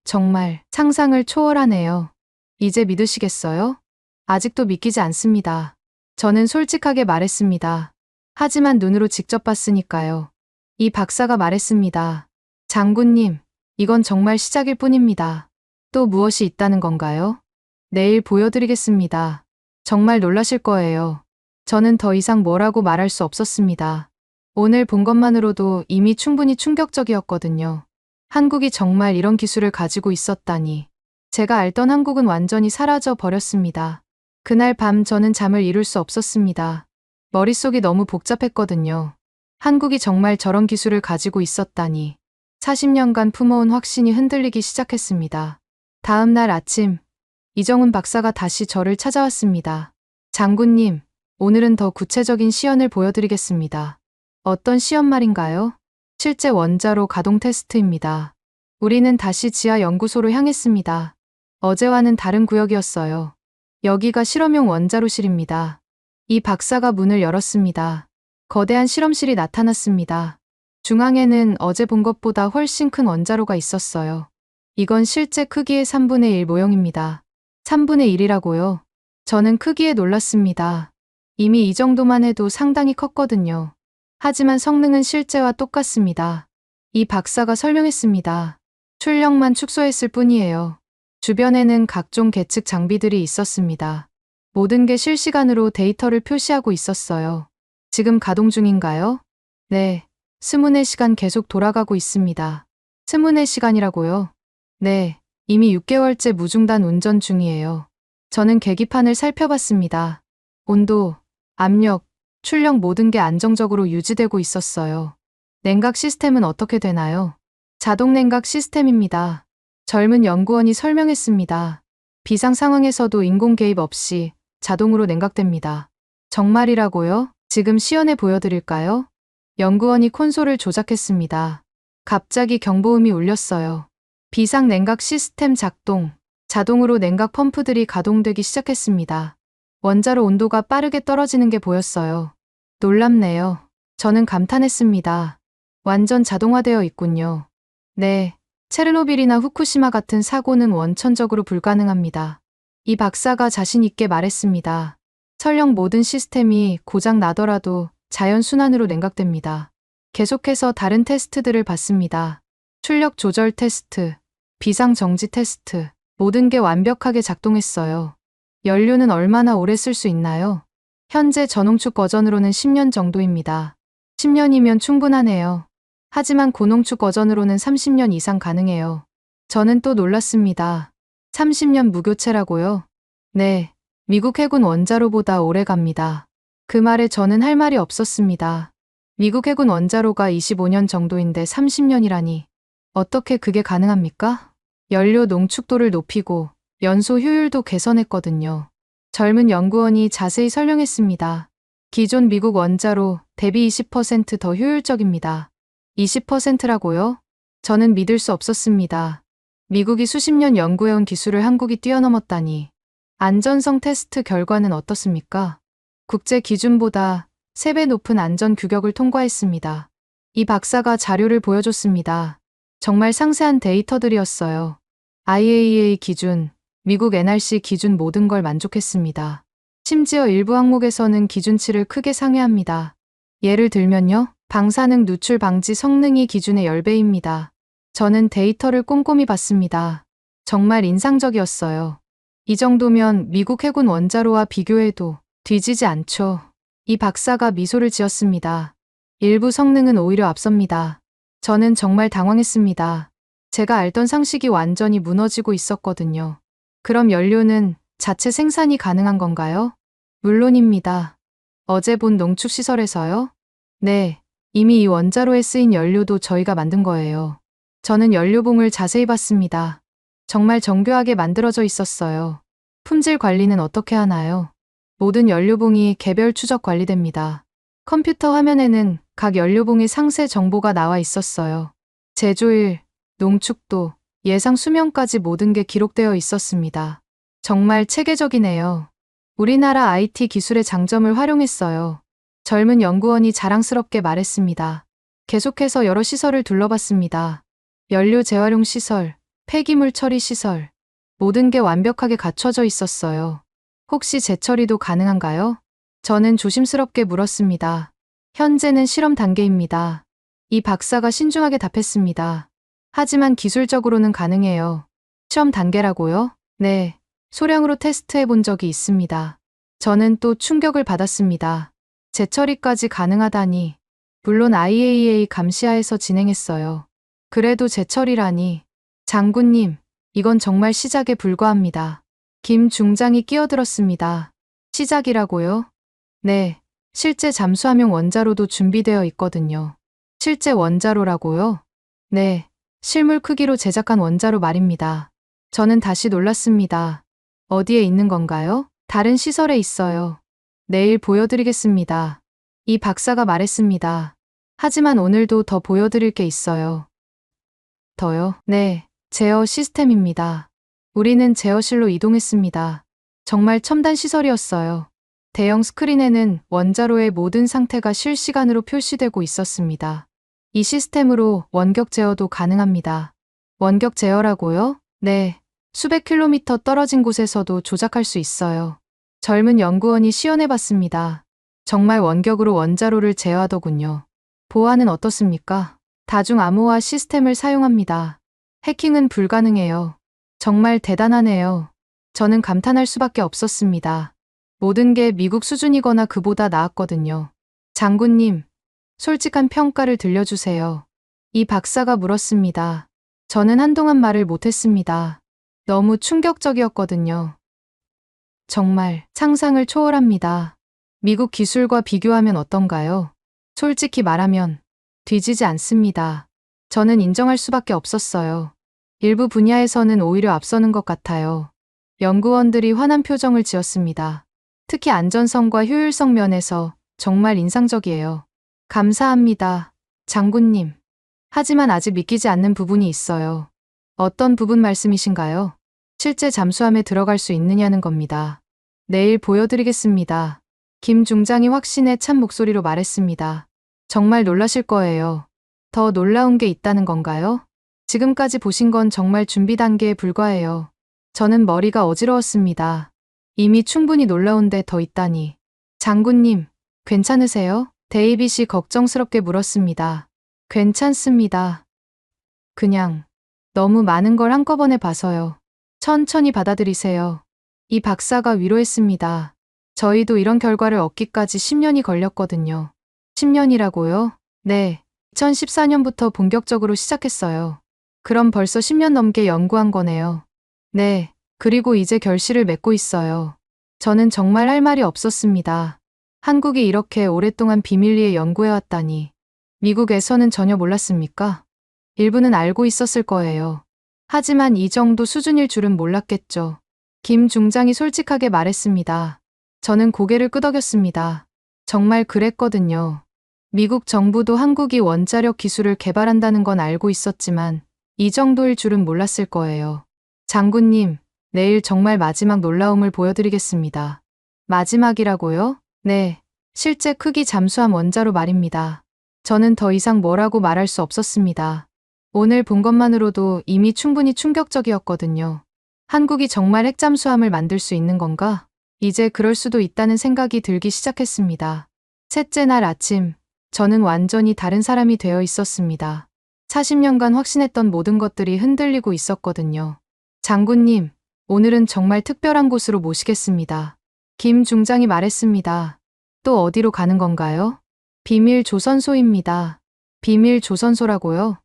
정말 상상을 초월하네요. 이제 믿으시겠어요? 아직도 믿기지 않습니다. 저는 솔직하게 말했습니다. 하지만 눈으로 직접 봤으니까요. 이 박사가 말했습니다. 장군님, 이건 정말 시작일 뿐입니다. 또 무엇이 있다는 건가요? 내일 보여드리겠습니다. 정말 놀라실 거예요. 저는 더 이상 뭐라고 말할 수 없었습니다. 오늘 본 것만으로도 이미 충분히 충격적이었거든요. 한국이 정말 이런 기술을 가지고 있었다니. 제가 알던 한국은 완전히 사라져 버렸습니다. 그날 밤 저는 잠을 이룰 수 없었습니다. 머릿속이 너무 복잡했거든요. 한국이 정말 저런 기술을 가지고 있었다니. 40년간 품어온 확신이 흔들리기 시작했습니다. 다음 날 아침, 이정훈 박사가 다시 저를 찾아왔습니다. 장군님, 오늘은 더 구체적인 시연을 보여드리겠습니다. 어떤 시연 말인가요? 실제 원자로 가동 테스트입니다. 우리는 다시 지하 연구소로 향했습니다. 어제와는 다른 구역이었어요. 여기가 실험용 원자로실입니다. 이 박사가 문을 열었습니다. 거대한 실험실이 나타났습니다. 중앙에는 어제 본 것보다 훨씬 큰 원자로가 있었어요. 이건 실제 크기의 3분의 1 모형입니다. 3분의 1이라고요? 저는 크기에 놀랐습니다. 이미 이 정도만 해도 상당히 컸거든요. 하지만 성능은 실제와 똑같습니다. 이 박사가 설명했습니다. 출력만 축소했을 뿐이에요. 주변에는 각종 계측 장비들이 있었습니다. 모든 게 실시간으로 데이터를 표시하고 있었어요. 지금 가동 중인가요? 네. 스문의 시간 계속 돌아가고 있습니다. 스문의 시간이라고요? 네. 이미 6개월째 무중단 운전 중이에요. 저는 계기판을 살펴봤습니다. 온도, 압력, 출력 모든 게 안정적으로 유지되고 있었어요. 냉각 시스템은 어떻게 되나요? 자동 냉각 시스템입니다. 젊은 연구원이 설명했습니다. 비상 상황에서도 인공 개입 없이 자동으로 냉각됩니다. 정말이라고요? 지금 시연해 보여드릴까요? 연구원이 콘솔을 조작했습니다. 갑자기 경보음이 울렸어요. 비상냉각 시스템 작동, 자동으로 냉각 펌프들이 가동되기 시작했습니다. 원자로 온도가 빠르게 떨어지는 게 보였어요. 놀랍네요. 저는 감탄했습니다. 완전 자동화되어 있군요. 네, 체르노빌이나 후쿠시마 같은 사고는 원천적으로 불가능합니다. 이 박사가 자신 있게 말했습니다. 설령 모든 시스템이 고장 나더라도 자연순환으로 냉각됩니다. 계속해서 다른 테스트들을 받습니다. 출력 조절 테스트, 비상 정지 테스트, 모든 게 완벽하게 작동했어요. 연료는 얼마나 오래 쓸 수 있나요? 현재 저농축 버전으로는 10년 정도입니다. 10년이면 충분하네요. 하지만 고농축 버전으로는 30년 이상 가능해요. 저는 또 놀랐습니다. 30년 무교체라고요? 네, 미국 해군 원자로보다 오래 갑니다. 그 말에 저는 할 말이 없었습니다. 미국 해군 원자로가 25년 정도인데 30년이라니. 어떻게 그게 가능합니까? 연료 농축도를 높이고 연소 효율도 개선했거든요. 젊은 연구원이 자세히 설명했습니다. 기존 미국 원자로 대비 20% 더 효율적입니다. 20%라고요? 저는 믿을 수 없었습니다. 미국이 수십 년 연구해온 기술을 한국이 뛰어넘었다니. 안전성 테스트 결과는 어떻습니까? 국제 기준보다 3배 높은 안전 규격을 통과했습니다. 이 박사가 자료를 보여줬습니다. 정말 상세한 데이터들이었어요. IAEA 기준, 미국 NRC 기준 모든 걸 만족했습니다. 심지어 일부 항목에서는 기준치를 크게 상회합니다. 예를 들면요, 방사능 누출 방지 성능이 기준의 10배입니다. 저는 데이터를 꼼꼼히 봤습니다. 정말 인상적이었어요. 이 정도면 미국 해군 원자로와 비교해도 뒤지지 않죠. 이 박사가 미소를 지었습니다. 일부 성능은 오히려 앞섭니다. 저는 정말 당황했습니다. 제가 알던 상식이 완전히 무너지고 있었거든요. 그럼 연료는 자체 생산이 가능한 건가요? 물론입니다. 어제 본 농축시설에서요? 네, 이미 이 원자로에 쓰인 연료도 저희가 만든 거예요. 저는 연료봉을 자세히 봤습니다. 정말 정교하게 만들어져 있었어요. 품질 관리는 어떻게 하나요? 모든 연료봉이 개별 추적 관리됩니다. 컴퓨터 화면에는 각 연료봉의 상세 정보가 나와 있었어요. 제조일, 농축도, 예상 수명까지 모든 게 기록되어 있었습니다. 정말 체계적이네요. 우리나라 IT 기술의 장점을 활용했어요. 젊은 연구원이 자랑스럽게 말했습니다. 계속해서 여러 시설을 둘러봤습니다. 연료 재활용 시설, 폐기물 처리 시설, 모든 게 완벽하게 갖춰져 있었어요. 혹시 재처리도 가능한가요? 저는 조심스럽게 물었습니다. 현재는 실험 단계입니다. 이 박사가 신중하게 답했습니다. 하지만 기술적으로는 가능해요. 실험 단계라고요? 네, 소량으로 테스트해 본 적이 있습니다. 저는 또 충격을 받았습니다. 재처리까지 가능하다니. 물론 IAEA 감시하에서 진행했어요. 그래도 재처리라니. 장군님, 이건 정말 시작에 불과합니다. 김 중장이 끼어들었습니다. 시작이라고요? 네, 실제 잠수함용 원자로도 준비되어 있거든요. 실제 원자로라고요? 네, 실물 크기로 제작한 원자로 말입니다. 저는 다시 놀랐습니다. 어디에 있는 건가요? 다른 시설에 있어요. 내일 보여드리겠습니다. 이 박사가 말했습니다. 하지만 오늘도 더 보여드릴 게 있어요. 더요? 네, 제어 시스템입니다. 우리는 제어실로 이동했습니다. 정말 첨단 시설이었어요. 대형 스크린에는 원자로의 모든 상태가 실시간으로 표시되고 있었습니다. 이 시스템으로 원격 제어도 가능합니다. 원격 제어라고요? 네, 수백 킬로미터 떨어진 곳에서도 조작할 수 있어요. 젊은 연구원이 시연해봤습니다. 정말 원격으로 원자로를 제어하더군요. 보안은 어떻습니까? 다중 암호화 시스템을 사용합니다. 해킹은 불가능해요. 정말 대단하네요. 저는 감탄할 수밖에 없었습니다. 모든 게 미국 수준이거나 그보다 나았거든요. 장군님, 솔직한 평가를 들려주세요. 이 박사가 물었습니다. 저는 한동안 말을 못했습니다. 너무 충격적이었거든요. 정말 상상을 초월합니다. 미국 기술과 비교하면 어떤가요? 솔직히 말하면 뒤지지 않습니다. 저는 인정할 수밖에 없었어요. 일부 분야에서는 오히려 앞서는 것 같아요. 연구원들이 환한 표정을 지었습니다. 특히 안전성과 효율성 면에서 정말 인상적이에요. 감사합니다, 장군님. 하지만 아직 믿기지 않는 부분이 있어요. 어떤 부분 말씀이신가요? 실제 잠수함에 들어갈 수 있느냐는 겁니다. 내일 보여드리겠습니다. 김 중장이 확신에 찬 목소리로 말했습니다. 정말 놀라실 거예요. 더 놀라운 게 있다는 건가요? 지금까지 보신 건 정말 준비 단계에 불과해요. 저는 머리가 어지러웠습니다. 이미 충분히 놀라운데 더 있다니. 장군님, 괜찮으세요? 데이빗이 걱정스럽게 물었습니다. 괜찮습니다. 그냥 너무 많은 걸 한꺼번에 봐서요. 천천히 받아들이세요. 이 박사가 위로했습니다. 저희도 이런 결과를 얻기까지 10년이 걸렸거든요. 10년이라고요? 네. 2014년부터 본격적으로 시작했어요. 그럼 벌써 10년 넘게 연구한 거네요. 네. 그리고 이제 결실을 맺고 있어요. 저는 정말 할 말이 없었습니다. 한국이 이렇게 오랫동안 비밀리에 연구해왔다니. 미국에서는 전혀 몰랐습니까? 일부는 알고 있었을 거예요. 하지만 이 정도 수준일 줄은 몰랐겠죠. 김 중장이 솔직하게 말했습니다. 저는 고개를 끄덕였습니다. 정말 그랬거든요. 미국 정부도 한국이 원자력 기술을 개발한다는 건 알고 있었지만 이 정도일 줄은 몰랐을 거예요. 장군님, 내일 정말 마지막 놀라움을 보여드리겠습니다. 마지막이라고요? 네, 실제 크기 잠수함 원자로 말입니다. 저는 더 이상 뭐라고 말할 수 없었습니다. 오늘 본 것만으로도 이미 충분히 충격적이었거든요. 한국이 정말 핵잠수함을 만들 수 있는 건가? 이제 그럴 수도 있다는 생각이 들기 시작했습니다. 셋째 날 아침, 저는 완전히 다른 사람이 되어 있었습니다. 40년간 확신했던 모든 것들이 흔들리고 있었거든요. 장군님, 오늘은 정말 특별한 곳으로 모시겠습니다. 김 중장이 말했습니다. 또 어디로 가는 건가요? 비밀 조선소입니다. 비밀 조선소라고요?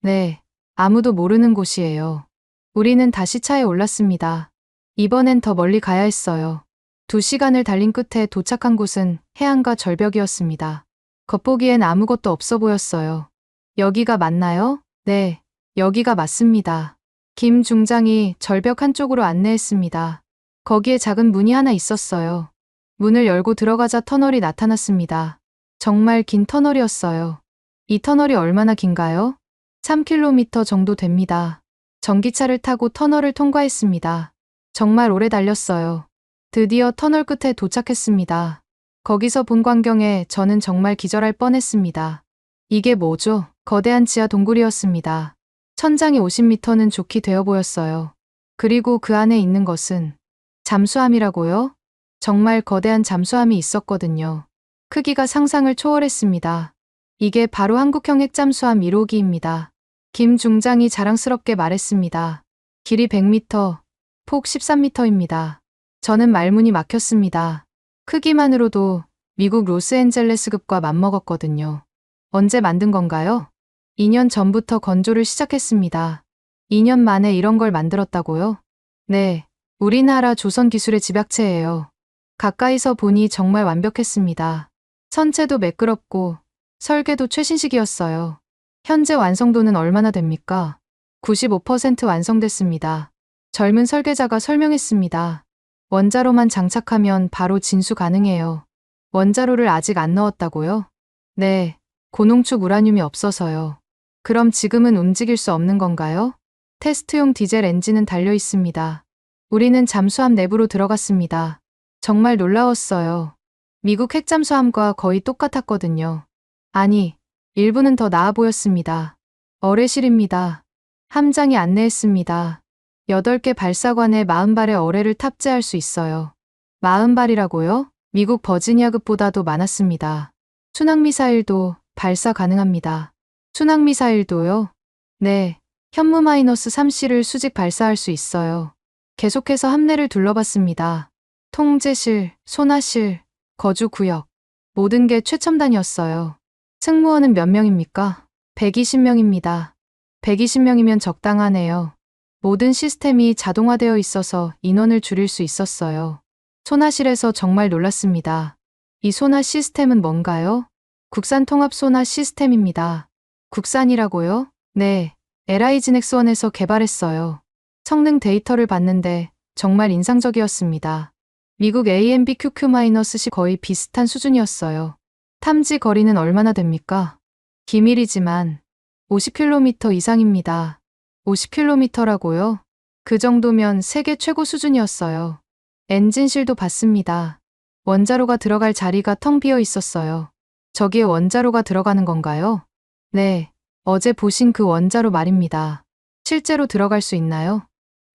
네, 아무도 모르는 곳이에요. 우리는 다시 차에 올랐습니다. 이번엔 더 멀리 가야 했어요. 2시간을 달린 끝에 도착한 곳은 해안가 절벽이었습니다. 겉보기엔 아무것도 없어 보였어요. 여기가 맞나요? 네, 여기가 맞습니다. 김 중장이 절벽 한쪽으로 안내했습니다. 거기에 작은 문이 하나 있었어요. 문을 열고 들어가자 터널이 나타났습니다. 정말 긴 터널이었어요. 이 터널이 얼마나 긴가요? 3km 정도 됩니다. 전기차를 타고 터널을 통과했습니다. 정말 오래 달렸어요. 드디어 터널 끝에 도착했습니다. 거기서 본 광경에 저는 정말 기절할 뻔했습니다. 이게 뭐죠? 거대한 지하 동굴이었습니다. 천장이 50m는 좋게 되어 보였어요. 그리고 그 안에 있는 것은 잠수함이라고요? 정말 거대한 잠수함이 있었거든요. 크기가 상상을 초월했습니다. 이게 바로 한국형 핵잠수함 1호기입니다. 김 중장이 자랑스럽게 말했습니다. 길이 100m, 폭 13m입니다. 저는 말문이 막혔습니다. 크기만으로도 미국 로스앤젤레스급과 맞먹었거든요. 언제 만든 건가요? 2년 전부터 건조를 시작했습니다. 2년 만에 이런 걸 만들었다고요? 네, 우리나라 조선 기술의 집약체예요. 가까이서 보니 정말 완벽했습니다. 선체도 매끄럽고 설계도 최신식이었어요. 현재 완성도는 얼마나 됩니까? 95% 완성됐습니다. 젊은 설계자가 설명했습니다. 원자로만 장착하면 바로 진수 가능해요. 원자로를 아직 안 넣었다고요? 네, 고농축 우라늄이 없어서요. 그럼 지금은 움직일 수 없는 건가요? 테스트용 디젤 엔진은 달려 있습니다. 우리는 잠수함 내부로 들어갔습니다. 정말 놀라웠어요. 미국 핵잠수함과 거의 똑같았거든요. 아니, 일부는 더 나아 보였습니다. 어뢰실입니다. 함장이 안내했습니다. 8개 발사관에 40발의 어뢰를 탑재할 수 있어요. 40발이라고요? 미국 버지니아급보다도 많았습니다. 순항미사일도 발사 가능합니다. 순항미사일도요? 네, 현무-3C를 수직 발사할 수 있어요. 계속해서 함내를 둘러봤습니다. 통제실, 소나실, 거주구역, 모든 게 최첨단이었어요. 승무원은 몇 명입니까? 120명입니다. 120명이면 적당하네요. 모든 시스템이 자동화되어 있어서 인원을 줄일 수 있었어요. 소나실에서 정말 놀랐습니다. 이 소나 시스템은 뭔가요? 국산 통합 소나 시스템입니다. 국산이라고요? 네, LI진엑스원에서 개발했어요. 성능 데이터를 봤는데 정말 인상적이었습니다. 미국 AMBQQ-10 거의 비슷한 수준이었어요. 탐지 거리는 얼마나 됩니까? 기밀이지만 50km 이상입니다. 50km라고요? 그 정도면 세계 최고 수준이었어요. 엔진실도 봤습니다. 원자로가 들어갈 자리가 텅 비어 있었어요. 저기에 원자로가 들어가는 건가요? 네, 어제 보신 그 원자로 말입니다. 실제로 들어갈 수 있나요?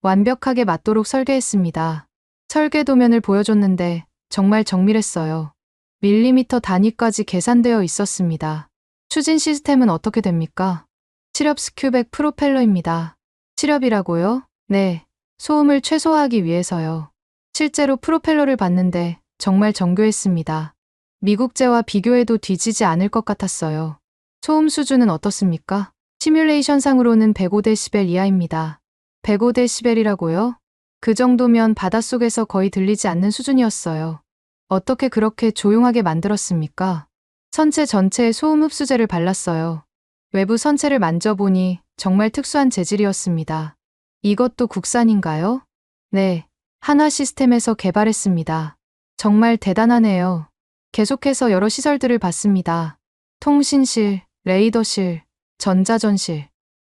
완벽하게 맞도록 설계했습니다. 설계 도면을 보여줬는데 정말 정밀했어요. 밀리미터 단위까지 계산되어 있었습니다. 추진 시스템은 어떻게 됩니까? 치력 스큐백 프로펠러입니다. 치력이라고요? 네, 소음을 최소화하기 위해서요. 실제로 프로펠러를 봤는데 정말 정교했습니다. 미국제와 비교해도 뒤지지 않을 것 같았어요. 소음 수준은 어떻습니까? 시뮬레이션상으로는 105데시벨 이하입니다. 105데시벨이라고요? 그 정도면 바닷속에서 거의 들리지 않는 수준이었어요. 어떻게 그렇게 조용하게 만들었습니까? 선체 전체에 소음 흡수제를 발랐어요. 외부 선체를 만져보니 정말 특수한 재질이었습니다. 이것도 국산인가요? 네, 한화 시스템에서 개발했습니다. 정말 대단하네요. 계속해서 여러 시설들을 봤습니다. 통신실, 레이더실, 전자전실.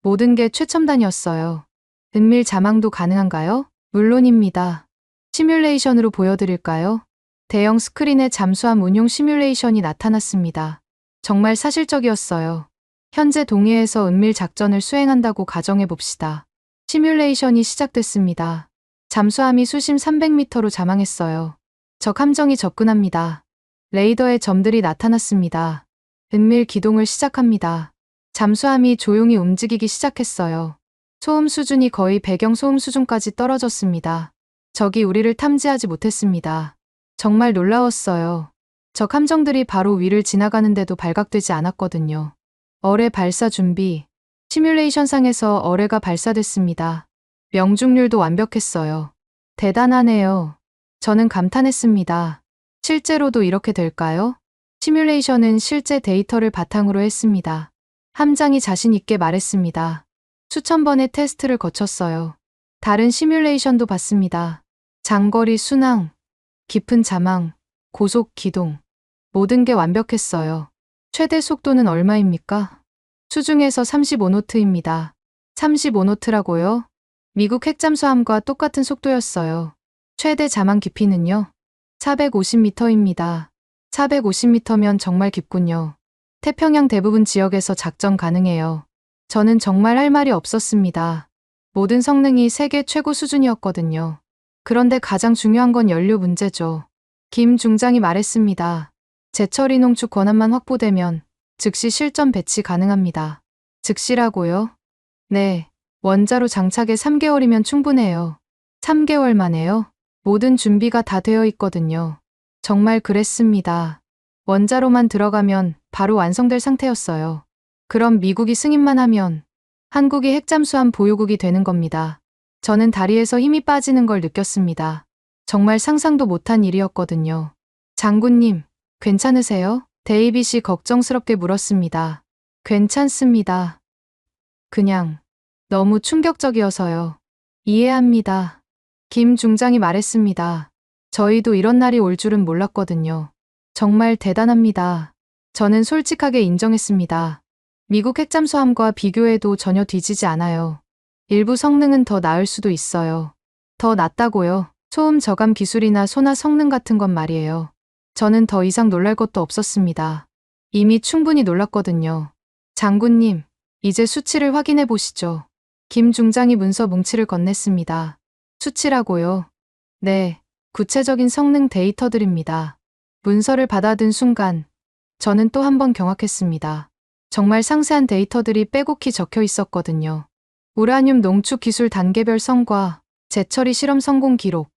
모든 게 최첨단이었어요. 은밀 자망도 가능한가요? 물론입니다. 시뮬레이션으로 보여드릴까요? 대형 스크린에 잠수함 운용 시뮬레이션이 나타났습니다. 정말 사실적이었어요. 현재 동해에서 은밀 작전을 수행한다고 가정해 봅시다. 시뮬레이션이 시작됐습니다. 잠수함이 수심 300m로 자망했어요. 적 함정이 접근합니다. 레이더에 점들이 나타났습니다. 은밀 기동을 시작합니다. 잠수함이 조용히 움직이기 시작했어요. 소음 수준이 거의 배경 소음 수준까지 떨어졌습니다. 적이 우리를 탐지하지 못했습니다. 정말 놀라웠어요. 적 함정들이 바로 위를 지나가는데도 발각되지 않았거든요. 어뢰 발사 준비. 시뮬레이션상에서 어뢰가 발사됐습니다. 명중률도 완벽했어요. 대단하네요. 저는 감탄했습니다. 실제로도 이렇게 될까요? 시뮬레이션은 실제 데이터를 바탕으로 했습니다. 함장이 자신 있게 말했습니다. 수천 번의 테스트를 거쳤어요. 다른 시뮬레이션도 봤습니다. 장거리 순항, 깊은 자망, 고속 기동. 모든 게 완벽했어요. 최대 속도는 얼마입니까? 수중에서 35노트입니다. 35노트라고요? 미국 핵잠수함과 똑같은 속도였어요. 최대 자망 깊이는요? 450m입니다. 450m면 정말 깊군요. 태평양 대부분 지역에서 작전 가능해요. 저는 정말 할 말이 없었습니다. 모든 성능이 세계 최고 수준이었거든요. 그런데 가장 중요한 건 연료 문제죠. 김 중장이 말했습니다. 제철이 농축 권한만 확보되면 즉시 실전 배치 가능합니다. 즉시라고요? 네, 원자로 장착에 3개월이면 충분해요. 3개월 만에요? 모든 준비가 다 되어 있거든요. 정말 그랬습니다. 원자로만 들어가면 바로 완성될 상태였어요. 그럼 미국이 승인만 하면 한국이 핵잠수함 보유국이 되는 겁니다. 저는 다리에서 힘이 빠지는 걸 느꼈습니다. 정말 상상도 못한 일이었거든요. 장군님, 괜찮으세요? 데이빗이 걱정스럽게 물었습니다. 괜찮습니다. 그냥 너무 충격적이어서요. 이해합니다. 김 중장이 말했습니다. 저희도 이런 날이 올 줄은 몰랐거든요. 정말 대단합니다. 저는 솔직하게 인정했습니다. 미국 핵잠수함과 비교해도 전혀 뒤지지 않아요. 일부 성능은 더 나을 수도 있어요. 더 낫다고요. 소음 저감 기술이나 소나 성능 같은 건 말이에요. 저는 더 이상 놀랄 것도 없었습니다. 이미 충분히 놀랐거든요. 장군님, 이제 수치를 확인해 보시죠. 김 중장이 문서 뭉치를 건넸습니다. 수치라고요? 네, 구체적인 성능 데이터들입니다. 문서를 받아든 순간 저는 또 한 번 경악했습니다. 정말 상세한 데이터들이 빼곡히 적혀 있었거든요. 우라늄 농축 기술 단계별 성과, 재처리 실험 성공 기록,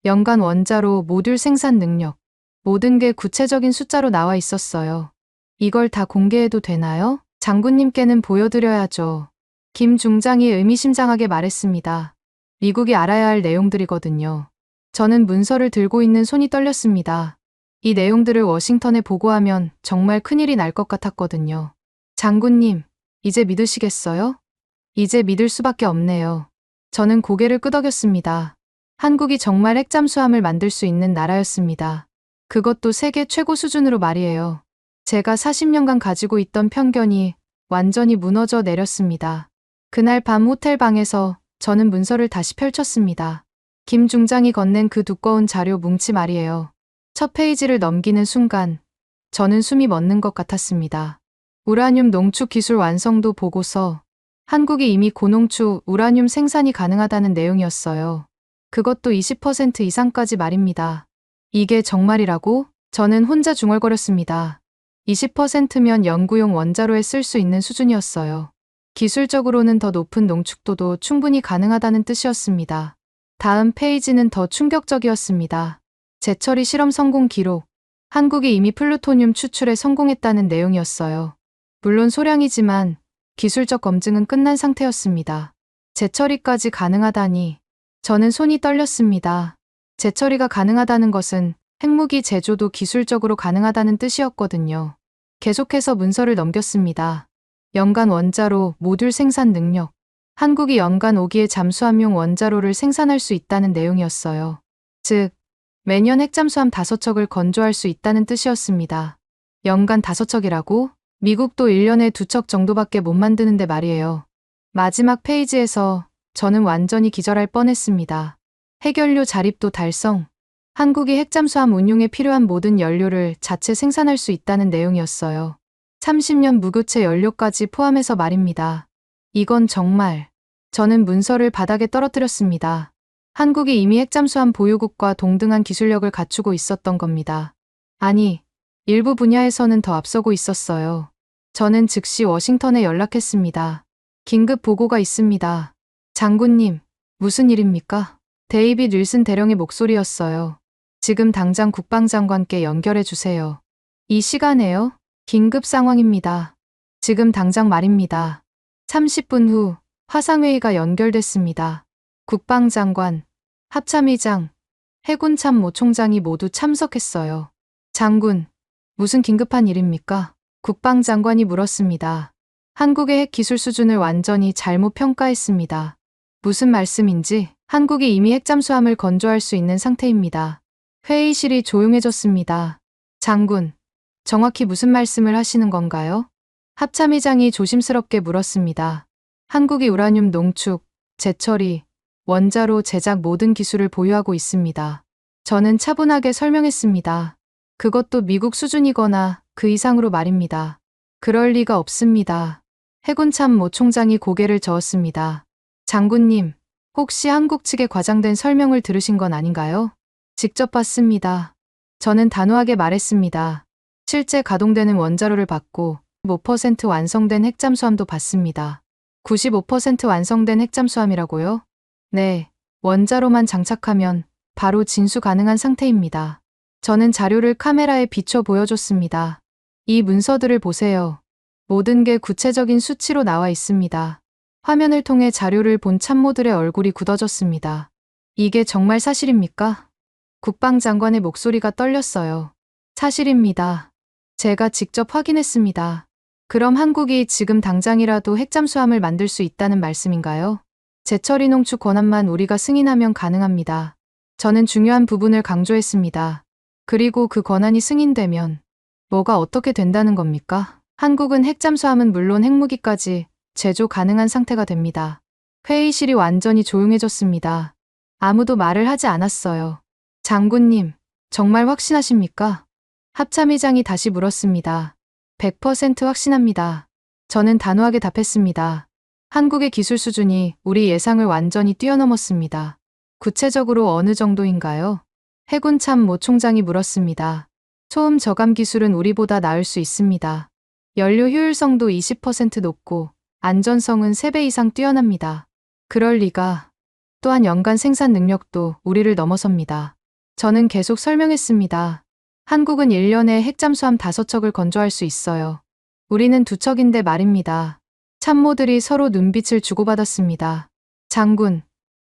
연간 원자로 모듈 생산 능력, 모든 게 구체적인 숫자로 나와 있었어요. 이걸 다 공개해도 되나요? 장군님께는 보여드려야죠. 김 중장이 의미심장하게 말했습니다. 미국이 알아야 할 내용들이거든요. 저는 문서를 들고 있는 손이 떨렸습니다. 이 내용들을 워싱턴에 보고하면 정말 큰일이 날 것 같았거든요. 장군님, 이제 믿으시겠어요? 이제 믿을 수밖에 없네요. 저는 고개를 끄덕였습니다. 한국이 정말 핵잠수함을 만들 수 있는 나라였습니다. 그것도 세계 최고 수준으로 말이에요. 제가 40년간 가지고 있던 편견이 완전히 무너져 내렸습니다. 그날 밤 호텔 방에서 저는 문서를 다시 펼쳤습니다. 김 중장이 건넨 그 두꺼운 자료 뭉치 말이에요. 첫 페이지를 넘기는 순간 저는 숨이 멎는 것 같았습니다. 우라늄 농축 기술 완성도 보고서. 한국이 이미 고농축 우라늄 생산이 가능하다는 내용이었어요. 그것도 20% 이상까지 말입니다. 이게 정말이라고? 저는 혼자 중얼거렸습니다. 20%면 연구용 원자로에 쓸 수 있는 수준이었어요. 기술적으로는 더 높은 농축도도 충분히 가능하다는 뜻이었습니다. 다음 페이지는 더 충격적이었습니다. 재처리 실험 성공 기록. 한국이 이미 플루토늄 추출에 성공했다는 내용이었어요. 물론 소량이지만 기술적 검증은 끝난 상태였습니다. 재처리까지 가능하다니 저는 손이 떨렸습니다. 재처리가 가능하다는 것은 핵무기 제조도 기술적으로 가능하다는 뜻이었거든요. 계속해서 문서를 넘겼습니다. 연간 원자로 모듈 생산 능력. 한국이 연간 5기의 잠수함용 원자로를 생산할 수 있다는 내용이었어요. 즉, 매년 핵잠수함 5척을 건조할 수 있다는 뜻이었습니다. 연간 5척이라고? 미국도 1년에 2척 정도밖에 못 만드는데 말이에요. 마지막 페이지에서 저는 완전히 기절할 뻔했습니다. 핵연료 자립도 달성. 한국이 핵잠수함 운용에 필요한 모든 연료를 자체 생산할 수 있다는 내용이었어요. 30년 무교체 연료까지 포함해서 말입니다. 이건 정말. 저는 문서를 바닥에 떨어뜨렸습니다. 한국이 이미 핵잠수함 보유국과 동등한 기술력을 갖추고 있었던 겁니다. 아니, 일부 분야에서는 더 앞서고 있었어요. 저는 즉시 워싱턴에 연락했습니다. 긴급 보고가 있습니다. 장군님, 무슨 일입니까? 데이빗 윌슨 대령의 목소리였어요. 지금 당장 국방장관께 연결해 주세요. 이 시간에요? 긴급 상황입니다. 지금 당장 말입니다. 30분 후 화상회의가 연결됐습니다. 국방장관, 합참의장, 해군참모 총장이 모두 참석했어요. 장군, 무슨 긴급한 일입니까? 국방장관이 물었습니다. 한국의 핵 기술 수준을 완전히 잘못 평가했습니다. 무슨 말씀인지. 한국이 이미 핵잠수함을 건조할 수 있는 상태입니다. 회의실이 조용해졌습니다. 장군, 정확히 무슨 말씀을 하시는 건가요? 합참의장이 조심스럽게 물었습니다. 한국이 우라늄 농축, 재처리, 원자로 제작 모든 기술을 보유하고 있습니다. 저는 차분하게 설명했습니다. 그것도 미국 수준이거나 그 이상으로 말입니다. 그럴 리가 없습니다. 해군참모 총장이 고개를 저었습니다. 장군님, 혹시 한국 측의 과장된 설명을 들으신 건 아닌가요? 직접 봤습니다. 저는 단호하게 말했습니다. 실제 가동되는 원자로를 봤고 5% 완성된 핵잠수함도 봤습니다. 95% 완성된 핵잠수함이라고요? 네, 원자로만 장착하면 바로 진수 가능한 상태입니다. 저는 자료를 카메라에 비춰 보여줬습니다. 이 문서들을 보세요. 모든 게 구체적인 수치로 나와 있습니다. 화면을 통해 자료를 본 참모들의 얼굴이 굳어졌습니다. 이게 정말 사실입니까? 국방장관의 목소리가 떨렸어요. 사실입니다. 제가 직접 확인했습니다. 그럼 한국이 지금 당장이라도 핵잠수함을 만들 수 있다는 말씀인가요? 재처리 농축 권한만 우리가 승인하면 가능합니다. 저는 중요한 부분을 강조했습니다. 그리고 그 권한이 승인되면 뭐가 어떻게 된다는 겁니까? 한국은 핵잠수함은 물론 핵무기까지 제조 가능한 상태가 됩니다. 회의실이 완전히 조용해졌습니다. 아무도 말을 하지 않았어요. 장군님, 정말 확신하십니까? 합참의장이 다시 물었습니다. 100% 확신합니다. 저는 단호하게 답했습니다. 한국의 기술 수준이 우리 예상을 완전히 뛰어넘었습니다. 구체적으로 어느 정도인가요? 해군참모 총장이 물었습니다. 초음 저감 기술은 우리보다 나을 수 있습니다. 연료 효율성도 20% 높고 안전성은 3배 이상 뛰어납니다. 그럴 리가. 또한 연간 생산 능력도 우리를 넘어섭니다. 저는 계속 설명했습니다. 한국은 1년에 핵잠수함 5척을 건조할 수 있어요. 우리는 2척인데 말입니다. 참모들이 서로 눈빛을 주고받았습니다. 장군,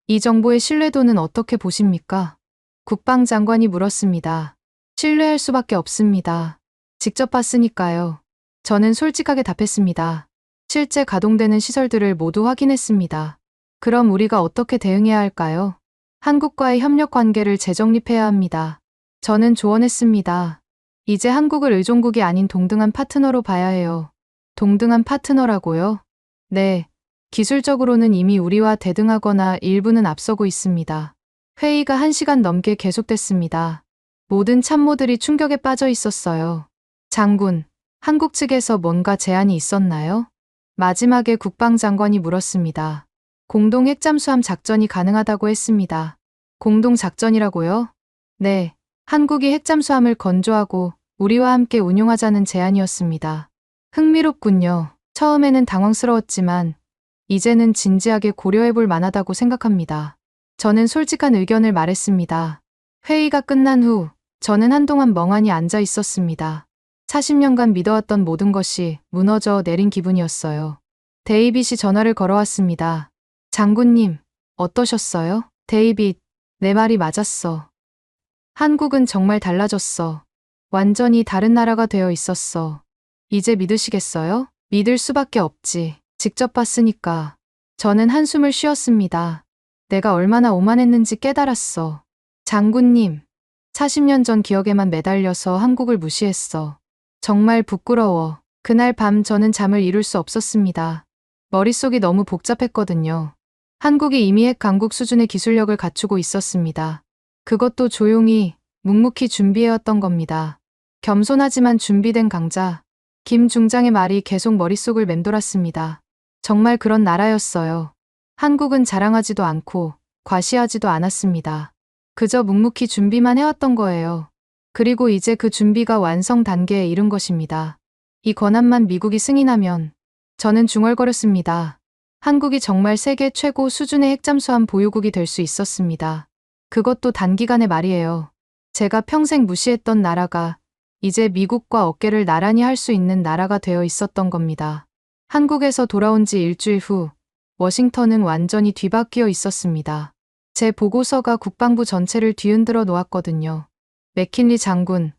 이 정보의 신뢰도는 어떻게 보십니까? 국방장관이 물었습니다. 신뢰할 수밖에 없습니다. 직접 봤으니까요. 저는 솔직하게 답했습니다. 실제 가동되는 시설들을 모두 확인했습니다. 그럼 우리가 어떻게 대응해야 할까요? 한국과의 협력 관계를 재정립해야 합니다. 저는 조언했습니다. 이제 한국을 의존국이 아닌 동등한 파트너로 봐야 해요. 동등한 파트너라고요? 네, 기술적으로는 이미 우리와 대등하거나 일부는 앞서고 있습니다. 회의가 1시간 넘게 계속됐습니다. 모든 참모들이 충격에 빠져 있었어요. 장군, 한국 측에서 뭔가 제안이 있었나요? 마지막에 국방장관이 물었습니다. 공동 핵잠수함 작전이 가능하다고 했습니다. 공동 작전이라고요? 네, 한국이 핵잠수함을 건조하고 우리와 함께 운용하자는 제안이었습니다. 흥미롭군요. 처음에는 당황스러웠지만 이제는 진지하게 고려해볼 만하다고 생각합니다. 저는 솔직한 의견을 말했습니다. 회의가 끝난 후 저는 한동안 멍하니 앉아 있었습니다. 40년간 믿어왔던 모든 것이 무너져 내린 기분이었어요. 데이빗이 전화를 걸어왔습니다. 장군님, 어떠셨어요? 데이빗, 내 말이 맞았어. 한국은 정말 달라졌어. 완전히 다른 나라가 되어 있었어. 이제 믿으시겠어요? 믿을 수밖에 없지. 직접 봤으니까. 저는 한숨을 쉬었습니다. 내가 얼마나 오만했는지 깨달았어. 장군님, 40년 전 기억에만 매달려서 한국을 무시했어. 정말 부끄러워. 그날 밤 저는 잠을 이룰 수 없었습니다. 머릿속이 너무 복잡했거든요. 한국이 이미 핵 강국 수준의 기술력을 갖추고 있었습니다. 그것도 조용히, 묵묵히 준비해왔던 겁니다. 겸손하지만 준비된 강자. 김 중장의 말이 계속 머릿속을 맴돌았습니다. 정말 그런 나라였어요. 한국은 자랑하지도 않고 과시하지도 않았습니다. 그저 묵묵히 준비만 해왔던 거예요. 그리고 이제 그 준비가 완성 단계에 이른 것입니다. 이 권한만 미국이 승인하면 저는 중얼거렸습니다. 한국이 정말 세계 최고 수준의 핵잠수함 보유국이 될 수 있었습니다. 그것도 단기간에 말이에요. 제가 평생 무시했던 나라가 이제 미국과 어깨를 나란히 할 수 있는 나라가 되어 있었던 겁니다. 한국에서 돌아온 지 일주일 후 워싱턴은 완전히 뒤바뀌어 있었습니다. 제 보고서가 국방부 전체를 뒤흔들어 놓았거든요. 맥킨리 장군,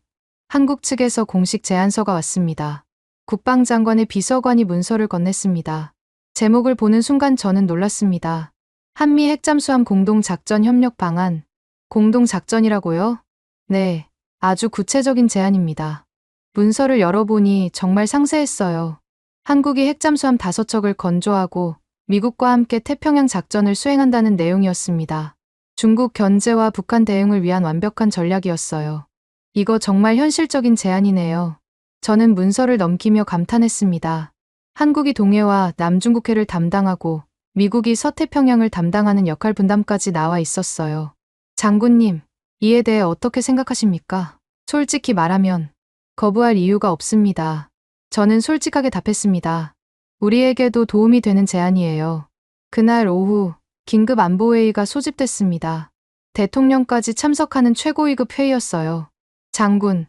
한국 측에서 공식 제안서가 왔습니다. 국방장관의 비서관이 문서를 건넸습니다. 제목을 보는 순간 저는 놀랐습니다. 한미 핵잠수함 공동작전 협력 방안. 공동작전이라고요? 네, 아주 구체적인 제안입니다. 문서를 열어보니 정말 상세했어요. 한국이 핵잠수함 5척을 건조하고 미국과 함께 태평양 작전을 수행한다는 내용이었습니다. 중국 견제와 북한 대응을 위한 완벽한 전략이었어요. 이거 정말 현실적인 제안이네요. 저는 문서를 넘기며 감탄했습니다. 한국이 동해와 남중국해를 담당하고 미국이 서태평양을 담당하는 역할 분담까지 나와 있었어요. 장군님, 이에 대해 어떻게 생각하십니까? 솔직히 말하면 거부할 이유가 없습니다. 저는 솔직하게 답했습니다. 우리에게도 도움이 되는 제안이에요. 그날 오후 긴급 안보회의가 소집됐습니다. 대통령까지 참석하는 최고위급 회의였어요. 장군,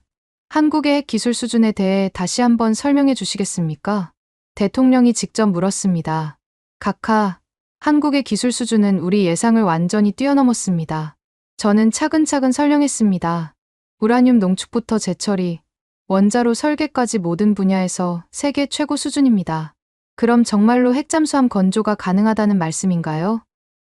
한국의 핵 기술 수준에 대해 다시 한번 설명해 주시겠습니까? 대통령이 직접 물었습니다. 각하, 한국의 기술 수준은 우리 예상을 완전히 뛰어넘었습니다. 저는 차근차근 설명했습니다. 우라늄 농축부터 재처리, 원자로 설계까지 모든 분야에서 세계 최고 수준입니다. 그럼 정말로 핵잠수함 건조가 가능하다는 말씀인가요?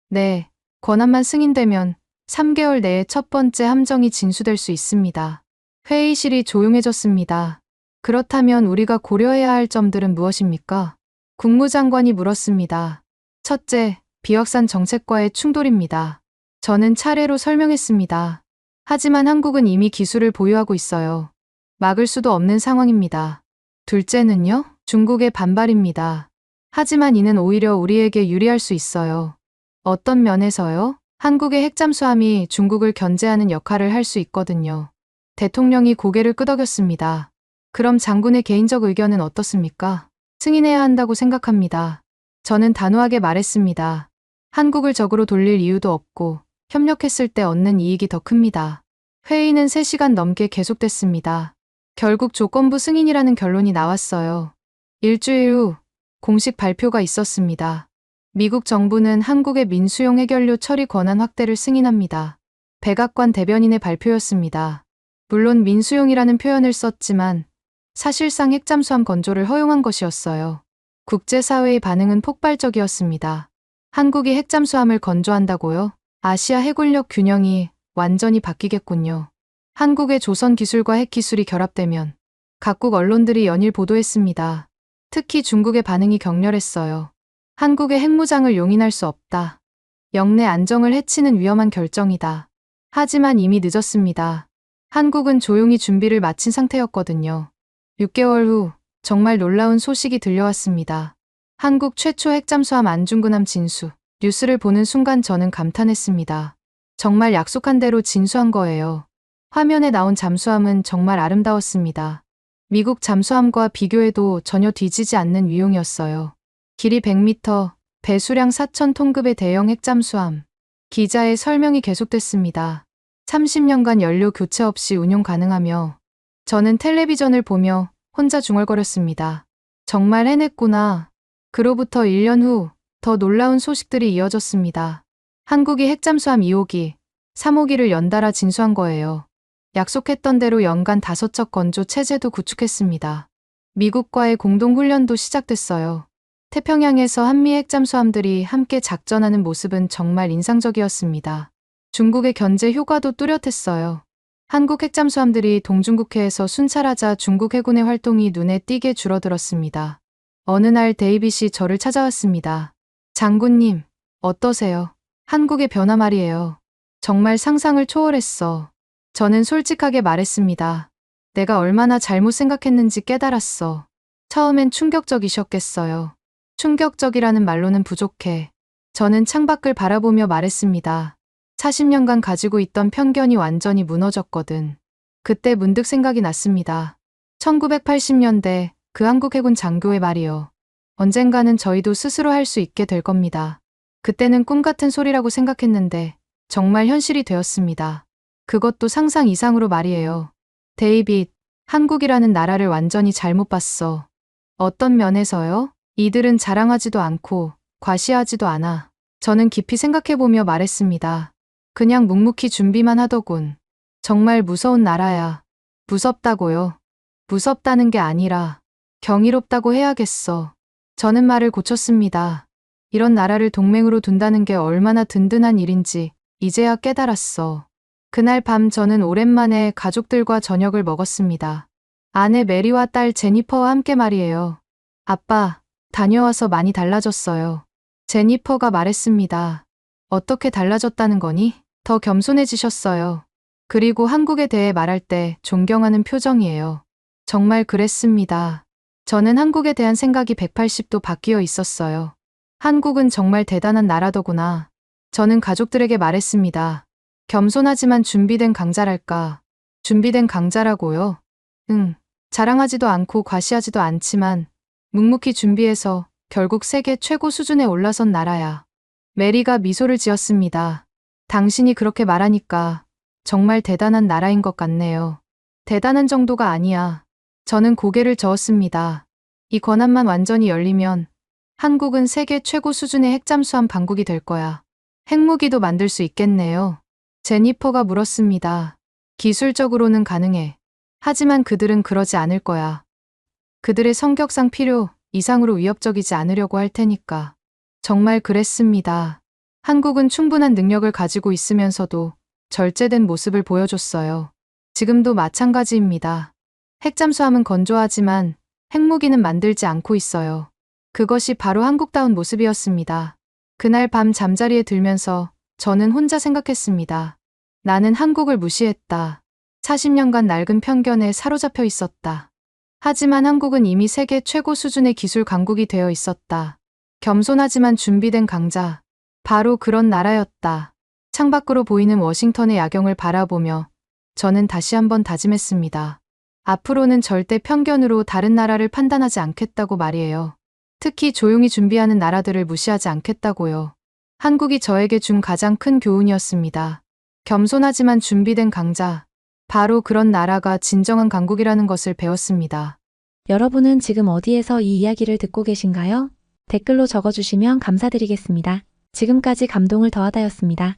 네, 권한만 승인되면 3개월 내에 첫 번째 함정이 진수될 수 있습니다. 회의실이 조용해졌습니다. 그렇다면 우리가 고려해야 할 점들은 무엇입니까? 국무장관이 물었습니다. 첫째, 비확산 정책과의 충돌입니다. 저는 차례로 설명했습니다. 하지만 한국은 이미 기술을 보유하고 있어요. 막을 수도 없는 상황입니다. 둘째는요? 중국의 반발입니다. 하지만 이는 오히려 우리에게 유리할 수 있어요. 어떤 면에서요? 한국의 핵잠수함이 중국을 견제하는 역할을 할 수 있거든요. 대통령이 고개를 끄덕였습니다. 그럼 장군의 개인적 의견은 어떻습니까? 승인해야 한다고 생각합니다. 저는 단호하게 말했습니다. 한국을 적으로 돌릴 이유도 없고 협력했을 때 얻는 이익이 더 큽니다. 회의는 3시간 넘게 계속됐습니다. 결국 조건부 승인이라는 결론이 나왔어요. 일주일 후 공식 발표가 있었습니다. 미국 정부는 한국의 민수용 해결료 처리 권한 확대를 승인합니다. 백악관 대변인의 발표였습니다. 물론 민수용이라는 표현을 썼지만 사실상 핵잠수함 건조를 허용한 것이었어요. 국제사회의 반응은 폭발적이었습니다. 한국이 핵잠수함을 건조한다고요? 아시아 해군력 균형이 완전히 바뀌겠군요. 한국의 조선 기술과 핵 기술이 결합되면 각국 언론들이 연일 보도했습니다. 특히 중국의 반응이 격렬했어요. 한국의 핵무장을 용인할 수 없다. 영내 안정을 해치는 위험한 결정이다. 하지만 이미 늦었습니다. 한국은 조용히 준비를 마친 상태였거든요. 6개월 후 정말 놀라운 소식이 들려왔습니다. 한국 최초 핵잠수함 안중근함 진수. 뉴스를 보는 순간 저는 감탄했습니다. 정말 약속한 대로 진수한 거예요. 화면에 나온 잠수함은 정말 아름다웠습니다. 미국 잠수함과 비교해도 전혀 뒤지지 않는 위용이었어요. 길이 100m, 배수량 4,000톤급의 대형 핵잠수함. 기자의 설명이 계속됐습니다. 30년간 연료 교체 없이 운용 가능하며 저는 텔레비전을 보며 혼자 중얼거렸습니다. 정말 해냈구나. 그로부터 1년 후 더 놀라운 소식들이 이어졌습니다. 한국이 핵잠수함 2호기, 3호기를 연달아 진수한 거예요. 약속했던 대로 연간 5척 건조 체제도 구축했습니다. 미국과의 공동훈련도 시작됐어요. 태평양에서 한미 핵잠수함들이 함께 작전하는 모습은 정말 인상적이었습니다. 중국의 견제 효과도 뚜렷했어요. 한국 핵잠수함들이 동중국해에서 순찰하자 중국 해군의 활동이 눈에 띄게 줄어들었습니다. 어느 날 데이빗이 저를 찾아왔습니다. 장군님, 어떠세요? 한국의 변화 말이에요. 정말 상상을 초월했어. 저는 솔직하게 말했습니다. 내가 얼마나 잘못 생각했는지 깨달았어. 처음엔 충격적이셨겠어요. 충격적이라는 말로는 부족해. 저는 창밖을 바라보며 말했습니다. 40년간 가지고 있던 편견이 완전히 무너졌거든. 그때 문득 생각이 났습니다. 1980년대 그 한국 해군 장교의 말이요. 언젠가는 저희도 스스로 할 수 있게 될 겁니다. 그때는 꿈 같은 소리라고 생각했는데 정말 현실이 되었습니다. 그것도 상상 이상으로 말이에요. 데이빗, 한국이라는 나라를 완전히 잘못 봤어. 어떤 면에서요? 이들은 자랑하지도 않고 과시하지도 않아. 저는 깊이 생각해보며 말했습니다. 그냥 묵묵히 준비만 하더군. 정말 무서운 나라야. 무섭다고요? 무섭다는 게 아니라 경이롭다고 해야겠어. 저는 말을 고쳤습니다. 이런 나라를 동맹으로 둔다는 게 얼마나 든든한 일인지 이제야 깨달았어. 그날 밤 저는 오랜만에 가족들과 저녁을 먹었습니다. 아내 메리와 딸 제니퍼와 함께 말이에요. 아빠, 다녀와서 많이 달라졌어요. 제니퍼가 말했습니다. 어떻게 달라졌다는 거니? 더 겸손해지셨어요. 그리고 한국에 대해 말할 때 존경하는 표정이에요. 정말 그랬습니다. 저는 한국에 대한 생각이 180도 바뀌어 있었어요. 한국은 정말 대단한 나라더구나. 저는 가족들에게 말했습니다. 겸손하지만 준비된 강자랄까. 준비된 강자라고요? 응. 자랑하지도 않고 과시하지도 않지만 묵묵히 준비해서 결국 세계 최고 수준에 올라선 나라야. 메리가 미소를 지었습니다. 당신이 그렇게 말하니까 정말 대단한 나라인 것 같네요. 대단한 정도가 아니야. 저는 고개를 저었습니다. 이 권한만 완전히 열리면 한국은 세계 최고 수준의 핵잠수함 강국이 될 거야. 핵무기도 만들 수 있겠네요. 제니퍼가 물었습니다. 기술적으로는 가능해. 하지만 그들은 그러지 않을 거야. 그들의 성격상 필요 이상으로 위협적이지 않으려고 할 테니까. 정말 그랬습니다. 한국은 충분한 능력을 가지고 있으면서도 절제된 모습을 보여줬어요. 지금도 마찬가지입니다. 핵잠수함은 건조하지만 핵무기는 만들지 않고 있어요. 그것이 바로 한국다운 모습이었습니다. 그날 밤 잠자리에 들면서 저는 혼자 생각했습니다. 나는 한국을 무시했다. 40년간 낡은 편견에 사로잡혀 있었다. 하지만 한국은 이미 세계 최고 수준의 기술 강국이 되어 있었다. 겸손하지만 준비된 강자. 바로 그런 나라였다. 창밖으로 보이는 워싱턴의 야경을 바라보며 저는 다시 한번 다짐했습니다. 앞으로는 절대 편견으로 다른 나라를 판단하지 않겠다고 말이에요. 특히 조용히 준비하는 나라들을 무시하지 않겠다고요. 한국이 저에게 준 가장 큰 교훈이었습니다. 겸손하지만 준비된 강자. 바로 그런 나라가 진정한 강국이라는 것을 배웠습니다. 여러분은 지금 어디에서 이 이야기를 듣고 계신가요? 댓글로 적어주시면 감사드리겠습니다. 지금까지 감동을 더하다였습니다.